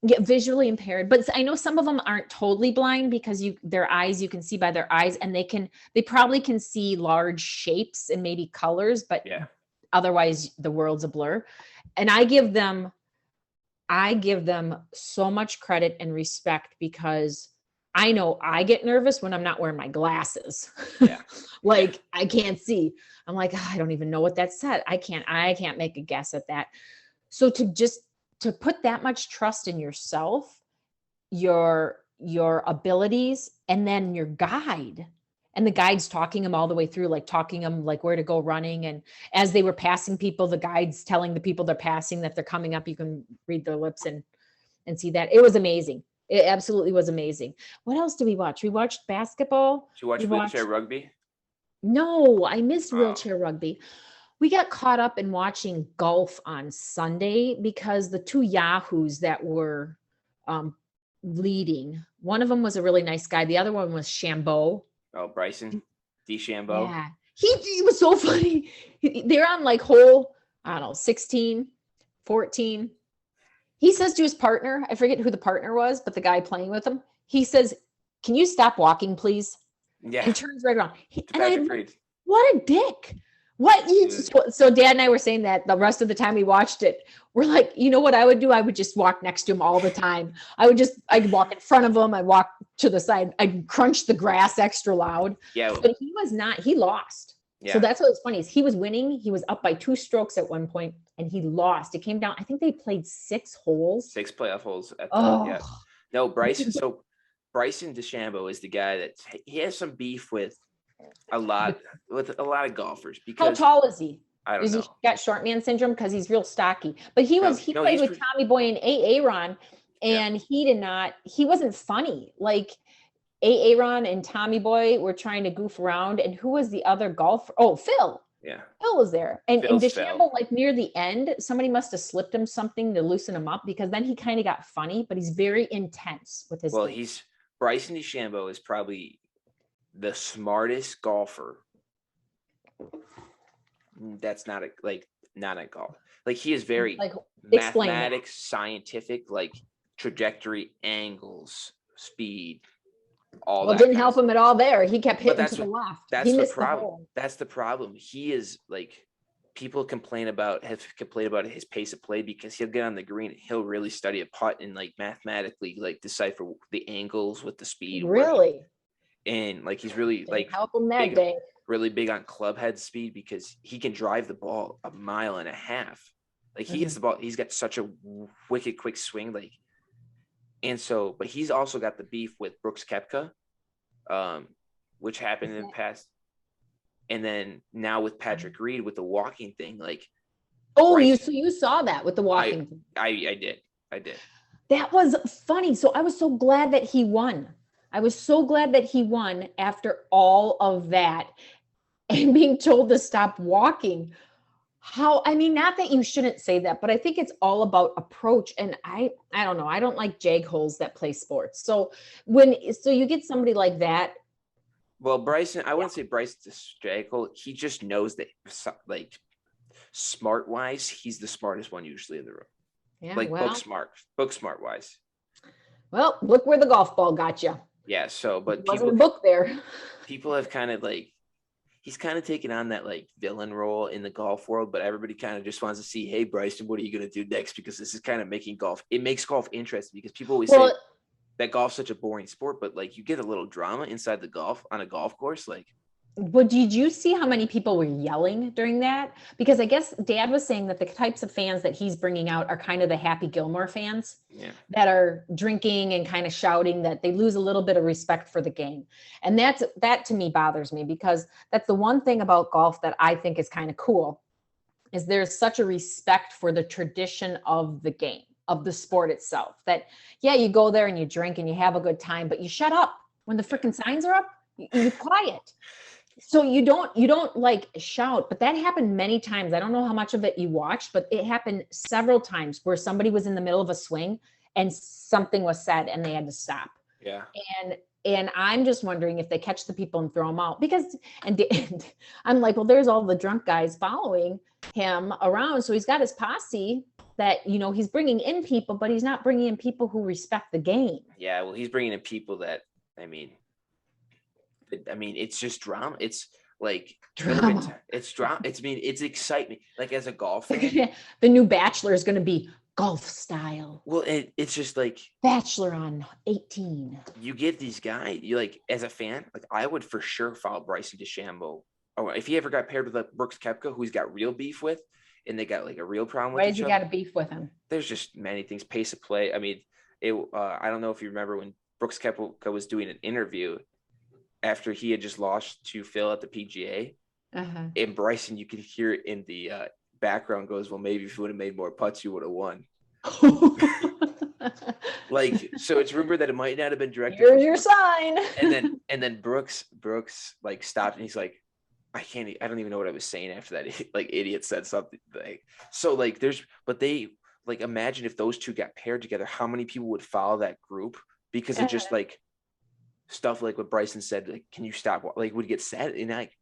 Yeah, visually impaired. But I know some of them aren't totally blind, because their eyes, you can see by their eyes, and they probably can see large shapes and maybe colors, but otherwise the world's a blur. And I give them so much credit and respect, because I know I get nervous when I'm not wearing my glasses. Yeah. Like, I can't see. I'm like, I don't even know what that said. I can't make a guess at that. So to put that much trust in yourself, your abilities, and then your guide, and the guide's talking them all the way through, like talking them like where to go running. And as they were passing people, the guide's telling the people they're passing that they're coming up. You can read their lips and see that. It was amazing. It absolutely was amazing. What else did we watch? We watched basketball. Did you watch wheelchair rugby? No, I missed wheelchair rugby. We got caught up in watching golf on Sunday, because the two yahoos that were leading, one of them was a really nice guy. The other one was Shambo. Oh, Bryson DeChambeau. Yeah. He was so funny. They're on like hole, I don't know, 16, 14. He says to his partner, I forget who the partner was, but the guy playing with him, he says, "Can you stop walking, please?" Yeah. And turns right around. What a dick. So Dad and I were saying that the rest of the time we watched it, we're like, what I would do? I would just walk next to him all the time. I'd walk in front of him. I'd walk to the side. I'd crunch the grass extra loud. Yeah. But he lost. So Yeah. that's what was funny is he was winning. He was up by 2 strokes at one point and he lost. It came down. I think they played 6 holes. 6 playoff holes at the, yeah. Oh, No, Bryson DeChambeau is the guy that he has some beef with a lot of golfers how because tall is he? I don't Is he know. got short man syndrome? Because he's real stocky. But he No, played he's with pretty, Tommy Boy and Aaron, yeah. and he wasn't funny. Like Aaron and Tommy Boy were trying to goof around. And who was the other golfer? Oh, Phil. Yeah. Phil was there. And Phil's DeChambeau, Phil. like near the end, somebody must have slipped him something to loosen him up because then he kind of got funny, but he's very intense with his Well, game. Bryson DeChambeau is probably the smartest golfer. That's not a golf. Like he is very Like, mathematics, scientific, like trajectory, angles, speed, all well, that. didn't help him at all there. He kept hitting to the left. That's He the missed the problem. hole. That's the problem. He is like people have complained about his pace of play because he'll get on the green and he'll really study a putt and like mathematically like decipher the angles with the speed. Really? And like he's really Didn't like help him that day. really big on club head speed because he can drive the ball 1.5 miles. Like he hits the ball, he's got such a wicked quick swing. Like, and so, but he's also got the beef with Brooks Koepka, which happened in the past. And then now with Patrick Reed with the walking thing, like, oh, you saw that with the walking thing. I did. That was funny. So I was so glad that he won. I was so glad that he won after all of that and being told to stop walking. I mean, not that you shouldn't say that, but I think it's all about approach. And I don't know. I don't like jag-holes that play sports. So you get somebody like that. Well, Bryson, I wouldn't say Bryson's a jag-hole. He just knows that, like, smart wise, he's the smartest one usually in the room. Yeah, like book smart wise. Well, look where the golf ball got you. Yeah. So, but there wasn't a book there. People have kind of like, he's kind of taken on that like villain role in the golf world, but everybody kind of just wants to see, hey, Bryson, what are you going to do next? Because this is kind of making golf. It makes golf interesting because people always say that golf's such a boring sport, but like you get a little drama inside the golf on a golf course. Like, well, did you see how many people were yelling during that? Because I guess Dad was saying that the types of fans that he's bringing out are kind of the Happy Gilmore fans that are drinking and kind of shouting, that they lose a little bit of respect for the game. And that to me bothers me, because that's the one thing about golf that I think is kind of cool, is there's such a respect for the tradition of the game, of the sport itself, that, yeah, you go there and you drink and you have a good time, but you shut up when the freaking signs are up. You quiet. So you don't like shout, but that happened many times. I don't know how much of it you watched, but it happened several times where somebody was in the middle of a swing and something was said and they had to stop. Yeah. And I'm just wondering if they catch the people and throw them out, because, and I'm like, well, there's all the drunk guys following him around. So he's got his posse that, you know, he's bringing in people, but he's not bringing in people who respect the game. Yeah. Well, he's bringing in people that, I mean, it's just drama. It's like drama. It's drama. It's excitement. Like as a golf fan, the new Bachelor is going to be golf style. Well, it's just like Bachelor on 18. You get these guys. You like as a fan, like I would for sure follow Bryson DeChambeau. Or if he ever got paired with like Brooks Koepka, who he's got real beef with, and they got like a real problem with. Why has he got a beef with him? There's just many things. Pace of play. I mean, I don't know if you remember when Brooks Koepka was doing an interview after he had just lost to Phil at the PGA. And Bryson, you could hear it in the background, goes, well, maybe if you would have made more putts, you would have won. Like, so it's rumored that it might not have been directed. Here's your sign. and then Brooks like stopped and he's like, I don't even know what I was saying after that. Like idiot said something. Like, so like but they like, imagine if those two got paired together, how many people would follow that group because it just like stuff like what Bryson said, like, can you stop? Like, would get said. And like,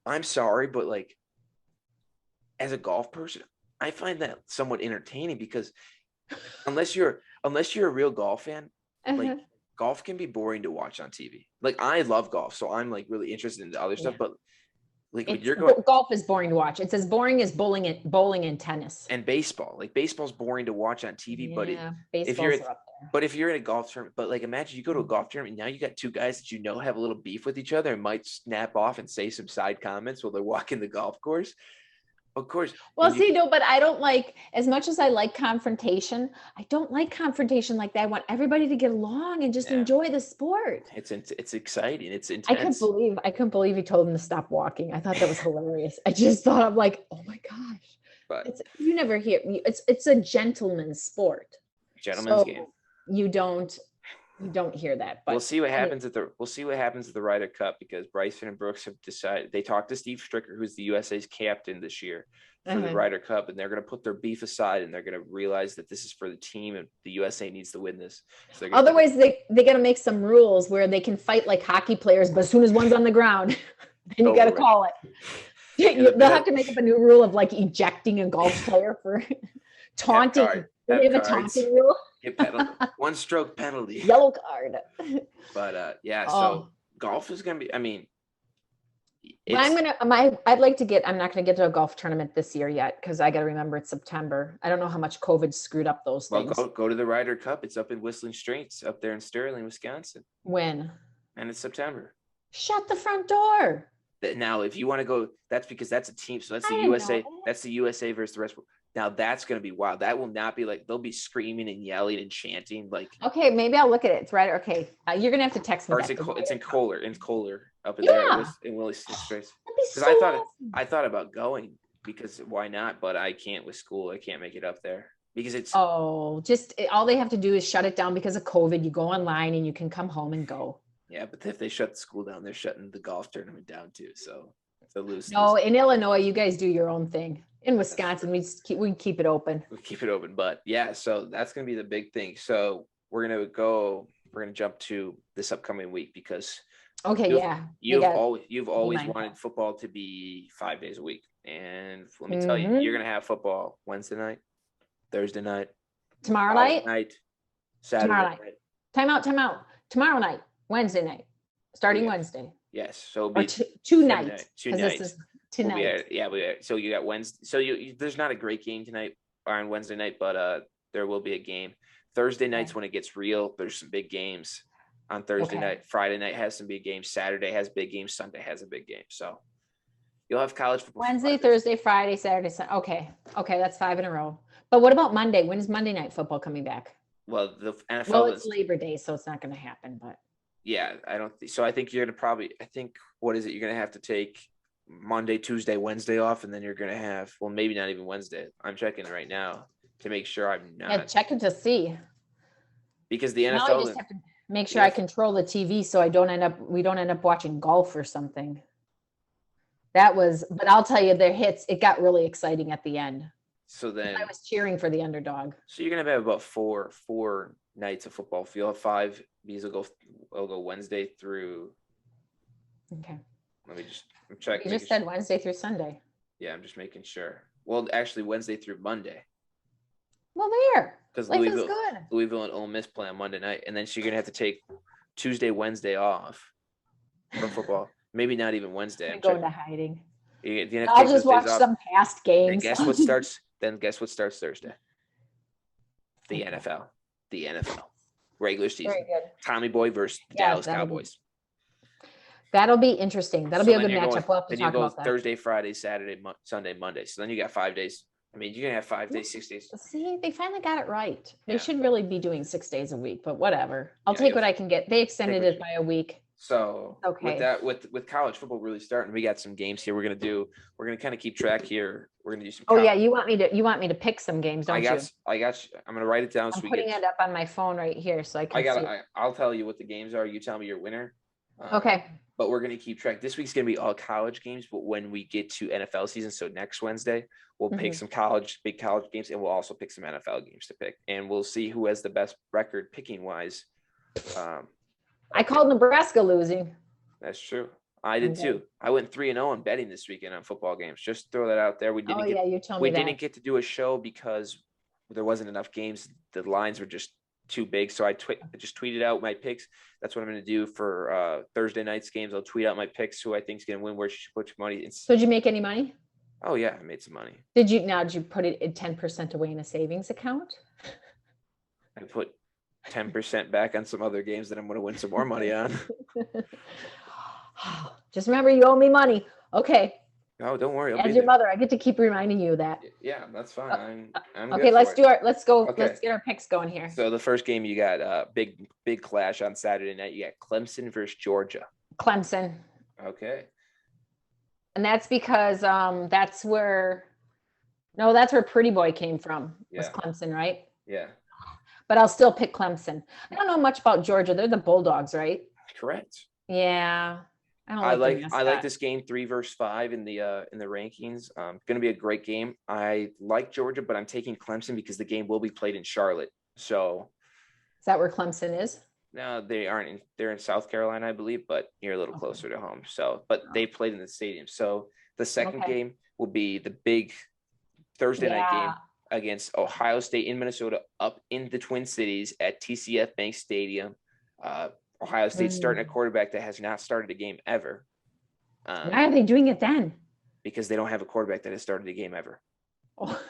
I'm sorry, but like, as a golf person, I find that somewhat entertaining because unless you're a real golf fan, like golf can be boring to watch on TV. Like I love golf, so I'm like really interested in the other stuff, but like when you're going, golf is boring to watch. It's as boring as bowling and tennis and baseball. Like baseball's boring to watch on TV, but if you're But if you're in a golf tournament, but like imagine you go to a golf tournament, now you got two guys that have a little beef with each other and might snap off and say some side comments while they're walking the golf course. Of course. Well, see, no, but I don't like, as much as I like confrontation, I don't like confrontation like that. I want everybody to get along and just enjoy the sport. It's exciting. It's intense. I couldn't believe he told him to stop walking. I thought that was hilarious. I just thought, I'm like, oh my gosh. But you never hear, it's a gentleman's sport. Gentleman's game. You don't hear that. But we'll see what happens at the Ryder Cup, because Bryson and Brooks have decided, they talked to Steve Stricker, who's the USA's captain this year for the Ryder Cup, and they're going to put their beef aside and they're going to realize that this is for the team and the USA needs to win this. So otherwise they got to make some rules where they can fight like hockey players, but as soon as one's on the ground, then you got to call it. They'll have to make up a new rule of like ejecting a golf player for taunting. They have a taunting rule. One stroke penalty. Yellow card. But so golf is gonna be, I mean, I'm not gonna get to a golf tournament this year yet, because I gotta remember it's September. I don't know how much COVID screwed up those things. Go to the Ryder Cup. It's up in Whistling Straits, up there in Sterling, Wisconsin. When? And it's September. Shut the front door. Now, if you want to go, that's because that's a team. So that's the USA. That's the USA versus the rest. Now that's going to be wild. That will not be like, they'll be screaming and yelling and chanting. Like, okay, maybe I'll look at it. It's right. Okay. You're going to have to text me. It's in Kohler up in there in Williston Straits. Because I thought about going, because why not? But I can't with school. I can't make it up there because it's. Oh, all they have to do is shut it down because of COVID. You go online and you can come home and go. Yeah, but if they shut the school down, they're shutting the golf tournament down too. So it's a loose. No, in Illinois, you guys do your own thing. In Wisconsin, we keep it open. We keep it open, but yeah, so that's going to be the big thing. So we're going to jump to this upcoming week, because you've always wanted football to be 5 days a week. And let me tell you, you're going to have football Wednesday night, Thursday night, tomorrow night, Saturday night. Time out. Tomorrow night, Wednesday night, starting Wednesday. Yes. So it'll be two nights. This is tonight. So you got Wednesday. So there's not a great game tonight or on Wednesday night, but there will be a game. Thursday night's when it gets real. There's some big games on Thursday night. Friday night has some big games. Saturday has big games. Sunday has a big game. So you'll have college football. Wednesday, Thursday, Friday, Saturday, Sunday. Okay, that's 5 in a row. But what about Monday? When is Monday Night Football coming back? Well, the NFL. Well, it's Labor Day, so it's not going to happen. But yeah, I don't. So I think you're going to probably. I think what is it? You're going to have to take Monday, Tuesday, Wednesday off, and then you're going to have, well, maybe not even Wednesday. I'm checking right now to make sure I'm not. Yeah, checking to see. Because the NFL. Now I just have to make sure I control the TV so we don't end up watching golf or something. But I'll tell you, it got really exciting at the end. So then I was cheering for the underdog. So you're going to have about four nights of football. If you'll have 5, these will go Wednesday through. Okay. Let me just check. You just said Wednesday through Sunday. Yeah, I'm just making sure. Well, actually, Wednesday through Monday. Well, there. Because Louisville and Ole Miss play on Monday night, and then you're gonna have to take Tuesday, Wednesday off from football. Maybe not even Wednesday. I'm going to hiding. I'll just watch some past games. And guess what starts Thursday? The NFL. The NFL regular season. Very good. Tommy Boy versus Dallas Cowboys. That'll be interesting. That'll be a good matchup. We'll have to talk about that. Thursday, Friday, Saturday, Sunday, Monday. So then you got 5 days. I mean, you're going to have 5 days, 6 days. See, they finally got it right. They should really be doing 6 days a week, but whatever. I'll take what I can get. They extended it by a week. So with college football really starting, we got some games here. We're going to kind of keep track here. We're going to do some. You want me to pick some games, don't you? I got you. I'm going to write it down. I'm putting it up on my phone right here so I can see. I'll tell you what the games are. You tell me your winner. Okay. But we're going to keep track. This week's going to be all college games, but when we get to NFL season, so next Wednesday, we'll pick some big college games, and we'll also pick some NFL games to pick, and we'll see who has the best record picking wise. I called Nebraska losing. That's true. I did too. I went 3-0 in betting this weekend on football games. Just throw that out there. We didn't didn't get to do a show because there wasn't enough games. The lines were just too big. So I just tweeted out my picks. That's what I'm going to do for Thursday night's games. I'll tweet out my picks, who I think is going to win, where you should put your money. So did you make any money? Oh yeah, I made some money. Did you put it at 10% away in a savings account? I put 10% back on some other games that I'm going to win some more money on. Just remember, you owe me money. Okay. Oh, don't worry. As your mother, I get to keep reminding you that. Yeah, that's fine. I'm okay. Good Let's for it. Let's go. Okay. Let's get our picks going here. So the first game, you got big clash on Saturday night. You got Clemson versus Georgia. Clemson. Okay. And that's because that's where Pretty Boy came from. Was Clemson, right? Yeah. But I'll still pick Clemson. I don't know much about Georgia. They're the Bulldogs, right? Correct. Yeah. I like this game 3 versus 5 in the rankings. Going to be a great game. I like Georgia, but I'm taking Clemson because the game will be played in Charlotte. So is that where Clemson is? No, they aren't. They're in South Carolina, I believe, but you're a little closer to home. So, but they played in the stadium. So the second game will be the big Thursday night game against Ohio State in Minnesota, up in the Twin Cities at TCF Bank Stadium. Ohio State starting a quarterback that has not started a game ever. Why are they doing it then? Because they don't have a quarterback that has started a game ever. Oh.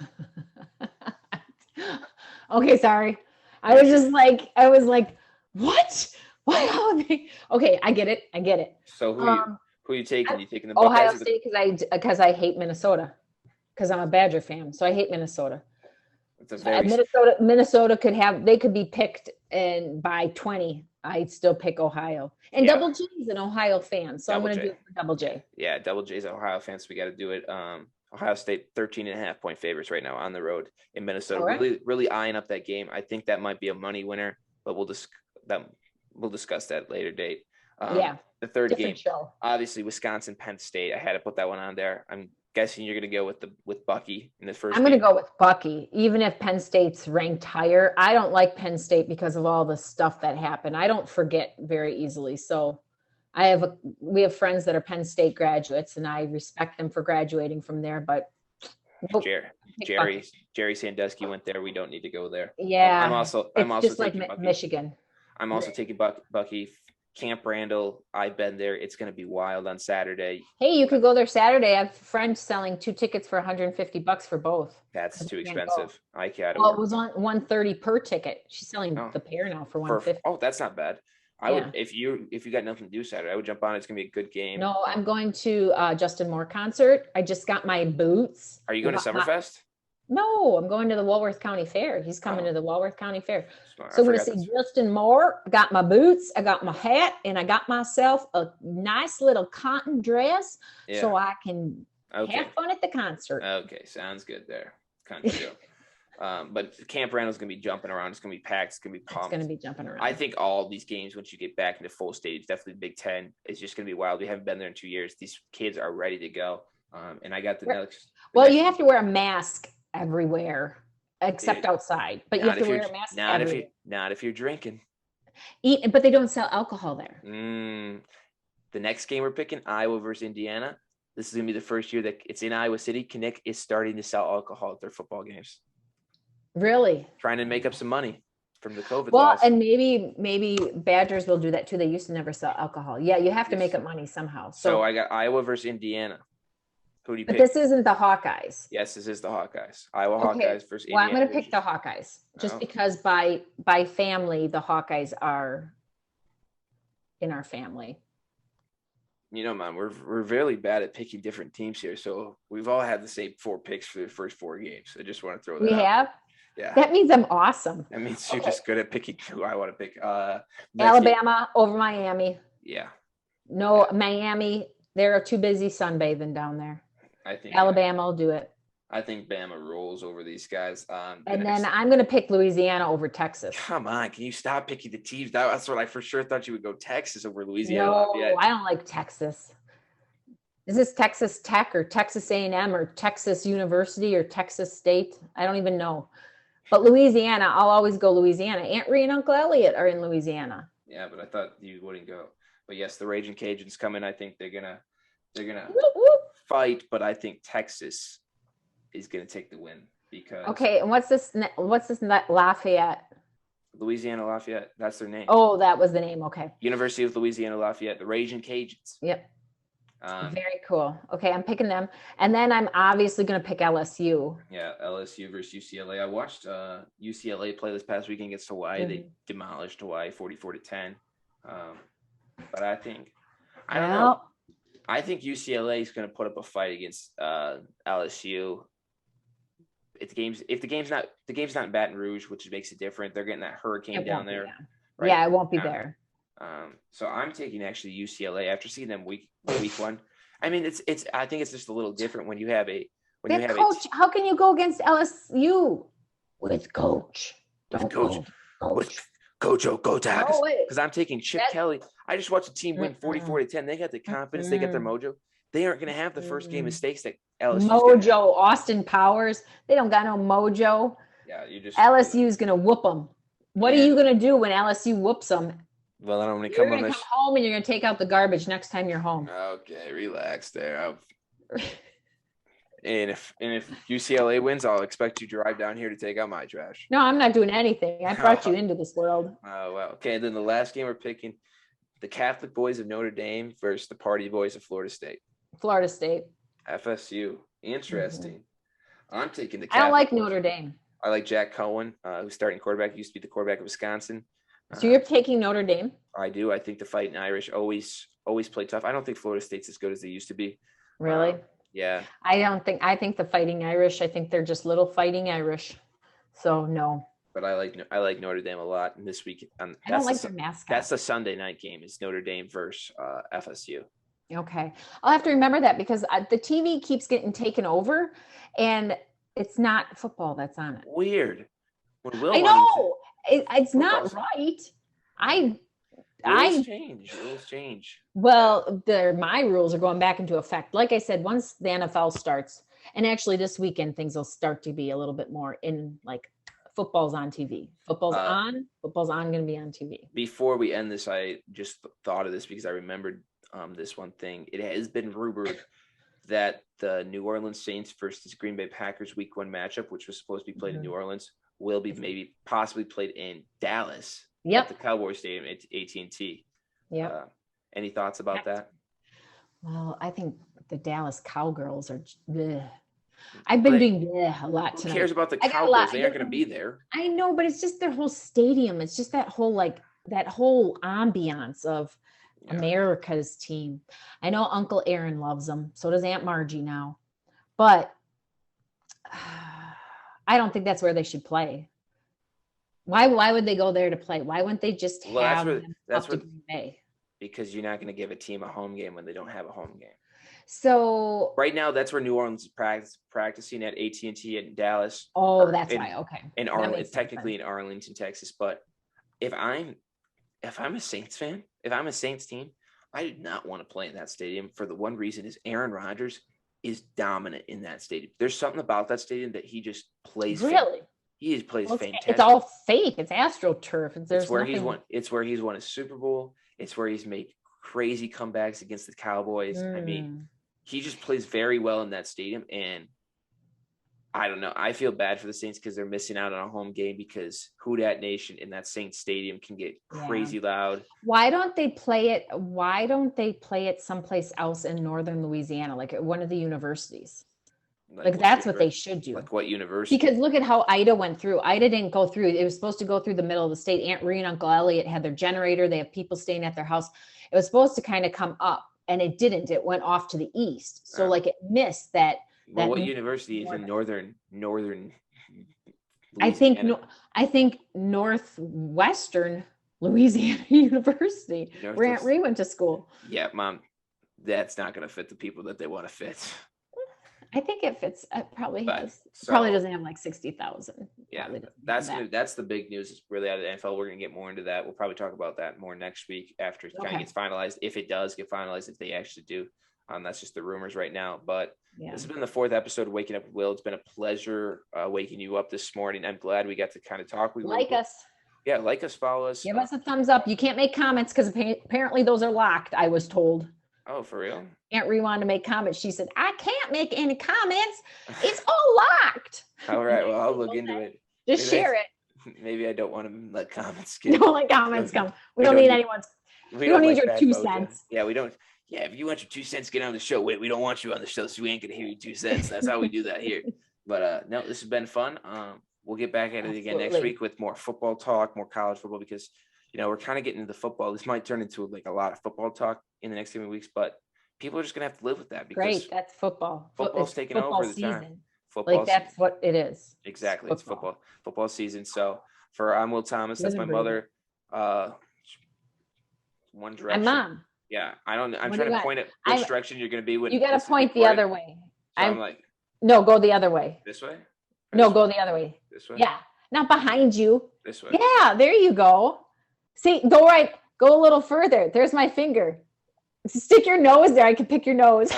Okay, sorry. I was like, what? Why are they? Okay, I get it. So who are you taking? You taking the Buckeyes? Ohio State because I hate Minnesota. Because I'm a Badger fan, so I hate Minnesota. Minnesota could be picked by 20. I'd still pick Ohio. And Double J is an Ohio fan, so I'm going to do it for Double J. Yeah, Double J is an Ohio fan, so we got to do it. Ohio State 13.5-point favorites right now on the road in Minnesota. Right. Really eyeing up that game. I think that might be a money winner, but we'll discuss that later date. The third game, obviously Wisconsin, Penn State. I had to put that one on there. I'm guessing you're going to go with Bucky in the first. I'm going to go with Bucky, even if Penn State's ranked higher. I don't like Penn State because of all the stuff that happened. I don't forget very easily. So we have friends that are Penn State graduates, and I respect them for graduating from there. But Jerry Sandusky went there. We don't need to go there. Yeah, I'm also just taking like Bucky. Michigan. I'm also taking Bucky. Camp Randall, I've been there. It's going to be wild on Saturday. Hey, you could go there Saturday. I have friends selling 2 tickets for $150 for both. That's too expensive. I can't. Well, it was on $130 per ticket. She's selling the pair now for $150. Oh, that's not bad. I would if you got nothing to do Saturday, I would jump on. It's going to be a good game. No, I'm going to Justin Moore concert. I just got my boots. Are you going to Summerfest? No, I'm going to the Walworth County Fair. He's coming to the Walworth County Fair. So I'm going to see Justin Moore. I got my boots, I got my hat, and I got myself a nice little cotton dress so I can have fun at the concert. Okay, sounds good there. Kind of joke. But Camp Randall's going to be jumping around. It's going to be packed. It's going to be pumped. It's going to be jumping around. I think all these games, once you get back into full stage, definitely Big Ten, it's just going to be wild. We haven't been there in 2 years. These kids are ready to go. And I got the next. Well, you have to wear a mask everywhere except outside, but you have to wear a mask not if you're drinking. But they don't sell alcohol there. The next game we're picking, Iowa versus Indiana. This is gonna be the first year that it's in Iowa City. Connect is starting to sell alcohol at their football games. Really? Trying to make up some money from the COVID laws. Well, and maybe Badgers will do that too. They used to never sell alcohol. Yeah, you have to make up money somehow. So I got Iowa versus Indiana. Who do you pick? But this isn't the Hawkeyes. Yes, this is the Hawkeyes. Iowa Hawkeyes versus Indiana. Well, I'm going to pick the Hawkeyes just because by family, the Hawkeyes are in our family. You know, man, we're really bad at picking different teams here. So we've all had the same 4 picks for the first 4 games. I just want to throw that out. We have? Yeah. That means I'm awesome. That means you're just good at picking who I want to pick. Alabama over Miami. Yeah. No, Miami. They're too busy sunbathing down there. I think Alabama will do it. I think Bama rolls over these guys. And then I'm going to pick Louisiana over Texas. Come on, can you stop picking the teams? That's what I for sure thought you would go Texas over Louisiana. No, I don't like Texas. Is this Texas Tech or Texas A&M or Texas University or Texas State? I don't even know. But Louisiana, I'll always go Louisiana. Aunt Rhea and Uncle Elliot are in Louisiana. Yeah, but I thought you wouldn't go. But yes, the Raging Cajuns coming. I think they're gonna fight, but I think Texas is gonna take the win because. Okay, and what's this Lafayette? Louisiana Lafayette. That's their name. Oh, that was the name. Okay. University of Louisiana Lafayette, the Raging Cajuns. Yep. Very cool. Okay, I'm picking them. And then I'm obviously going to pick LSU. Yeah, LSU versus UCLA. I watched UCLA play this past weekend against Hawaii. They demolished Hawaii 44-10. But I don't know. I think UCLA is going to put up a fight against LSU. If the game's not in Baton Rouge, which makes it different. They're getting that hurricane down there. Right? Yeah, it won't be there. So I'm taking actually UCLA after seeing them week one. I mean, I think it's just a little different when you have coach. How can you go against LSU with coach? With Coach Go Tigers. Because I'm taking Chip Kelly. I just watched a team win 44-10. They got the confidence. They got their mojo. They aren't going to have the first game mistakes that LSU. Mojo, Austin Powers. They don't got no mojo. Yeah, LSU is going to whoop them. What are you going to do when LSU whoops them? Well, I don't want to come home and you're going to take out the garbage next time you're home. Okay, relax there. And if UCLA wins, I'll expect you to drive down here to take out my trash. No, I'm not doing anything. I brought you into this world. Oh, well. Okay, then the last game we're picking, the Catholic boys of Notre Dame versus the Party boys of Florida State. Florida State. FSU. Interesting. I'm taking the Catholic I don't like boys. Notre Dame. I like Jack Cohen, who's starting quarterback. He used to be the quarterback of Wisconsin. So you're taking Notre Dame? I do. I think the Fighting Irish always play tough. I don't think Florida State's as good as they used to be. Really? Yeah. I think the Fighting Irish, I think they're just little Fighting Irish. So no. But I like Notre Dame a lot. And this week, I don't like their mascot. That's the Sunday night game. It's Notre Dame versus FSU. Okay. I'll have to remember that because the TV keeps getting taken over and it's not football that's on it. Weird. I know. It's not right. Rules change. Well, my rules are going back into effect. Like I said, once the NFL starts, and actually this weekend things will start to be a little bit more in like football's on TV. Football's going to be on TV. Before we end this, I just thought of this because I remembered this one thing. It has been rumored that the New Orleans Saints versus Green Bay Packers Week 1 matchup, which was supposed to be played in New Orleans, will be possibly played in Dallas. Yep. At the Cowboys Stadium at AT&T. Yeah. Any thoughts about that? Well, I think the Dallas Cowgirls are. Bleh. I've been doing a lot tonight. Who cares about the Cowgirls? They aren't going to be there. I know, but it's just their whole stadium. It's just that whole ambiance of America's team. I know Uncle Aaron loves them. So does Aunt Margie now. But I don't think that's where they should play. Why would they go there to play? Why wouldn't they just have that's where Green Bay? Because you're not going to give a team a home game when they don't have a home game. So right now, that's where New Orleans is practicing at AT&T in Dallas. Oh, that's why. Okay. In Arlington, it's technically in Arlington, Texas. But if I'm a Saints fan, if I'm a Saints team, I do not want to play in that stadium for the one reason is Aaron Rodgers is dominant in that stadium. There's something about that stadium that he just plays. Really. He plays fantastic. It's all fake. It's AstroTurf. It's where he's won a Super Bowl. It's where he's made crazy comebacks against the Cowboys. I mean, he just plays very well in that stadium. And I don't know. I feel bad for the Saints because they're missing out on a home game because Who Dat Nation in that Saints stadium can get crazy loud. Why don't they play it? Why don't they play it someplace else in northern Louisiana, like at one of the universities? Like that's what they should do. Like what university? Because look at how Ida went through. Ida didn't go through. It was supposed to go through the middle of the state. Aunt Ree and Uncle Elliot had their generator. They have people staying at their house. It was supposed to kind of come up, and it didn't. It went off to the east. So like it missed that. Well, what university is in northern? Louisiana? I think Northwestern Louisiana University, where Aunt Ree went to school. Yeah, Mom, that's not going to fit the people that they want to fit. I think it fits. It probably probably doesn't have like 60,000. Yeah, that's the big news. Is really out of the NFL. We're gonna get more into that. We'll probably talk about that more next week after it kind of gets finalized. If it does get finalized, if they actually do, that's just the rumors right now. But this has been the 4th episode of Waking Up with Will. It's been a pleasure waking you up this morning. I'm glad we got to kind of talk. Yeah, like us, follow us. Give us a thumbs up. You can't make comments because apparently those are locked. I was told. Oh, for real? Aunt Ree wanted to make comments. She said, I can't make any comments. It's all locked. All right. Well, I'll look into it. Just share it. Maybe I don't want to let comments get. Don't let comments come. We don't need anyone's. We don't need your 2 cents. Yeah, we don't. yeah, if you want your 2 cents, get on the show. Wait, we don't want you on the show, so we ain't gonna hear your 2 cents. That's how we do that here. But no, this has been fun. We'll get back at it again next week with more football talk, more college football, because we're kind of getting into football. This might turn into like a lot of football talk in the next few weeks, but people are just gonna have to live with that because Great, that's football. football's taking over the season. time. Football like that's what it is. Exactly. It's football season. So I'm Will Thomas. That's my mother. One Direction. My mom. Yeah. I'm trying to point at which direction you're going to be. You got to point the other way. So I'm like, no, go the other way. This way? No, go the other way. This way? Yeah. Not behind you. This way. Yeah. There you go. See, go right. Go a little further. There's my finger. Stick your nose there. I can pick your nose.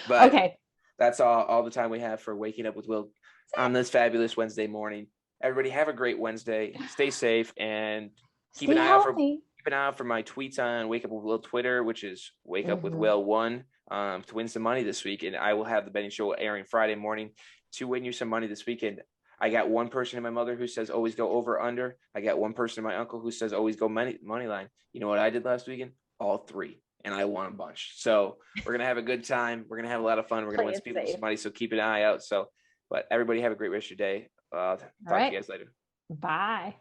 Okay. That's all the time we have for Waking Up with Will on this fabulous Wednesday morning. Everybody have a great Wednesday. Stay safe and keep an eye out for my tweets on Wake Up with Will Twitter, which is Wake Up with Will 1, to win some money this week. And I will have the betting show airing Friday morning to win you some money this weekend. I got one person in my mother who says always go over under. I got one person in my uncle who says always go money line. You know what I did last weekend? All 3. And I won a bunch. So we're going to have a good time. We're going to have a lot of fun. We're going to win some people some money. So keep an eye out. But everybody have a great rest of your day. Talk to you guys later. Bye.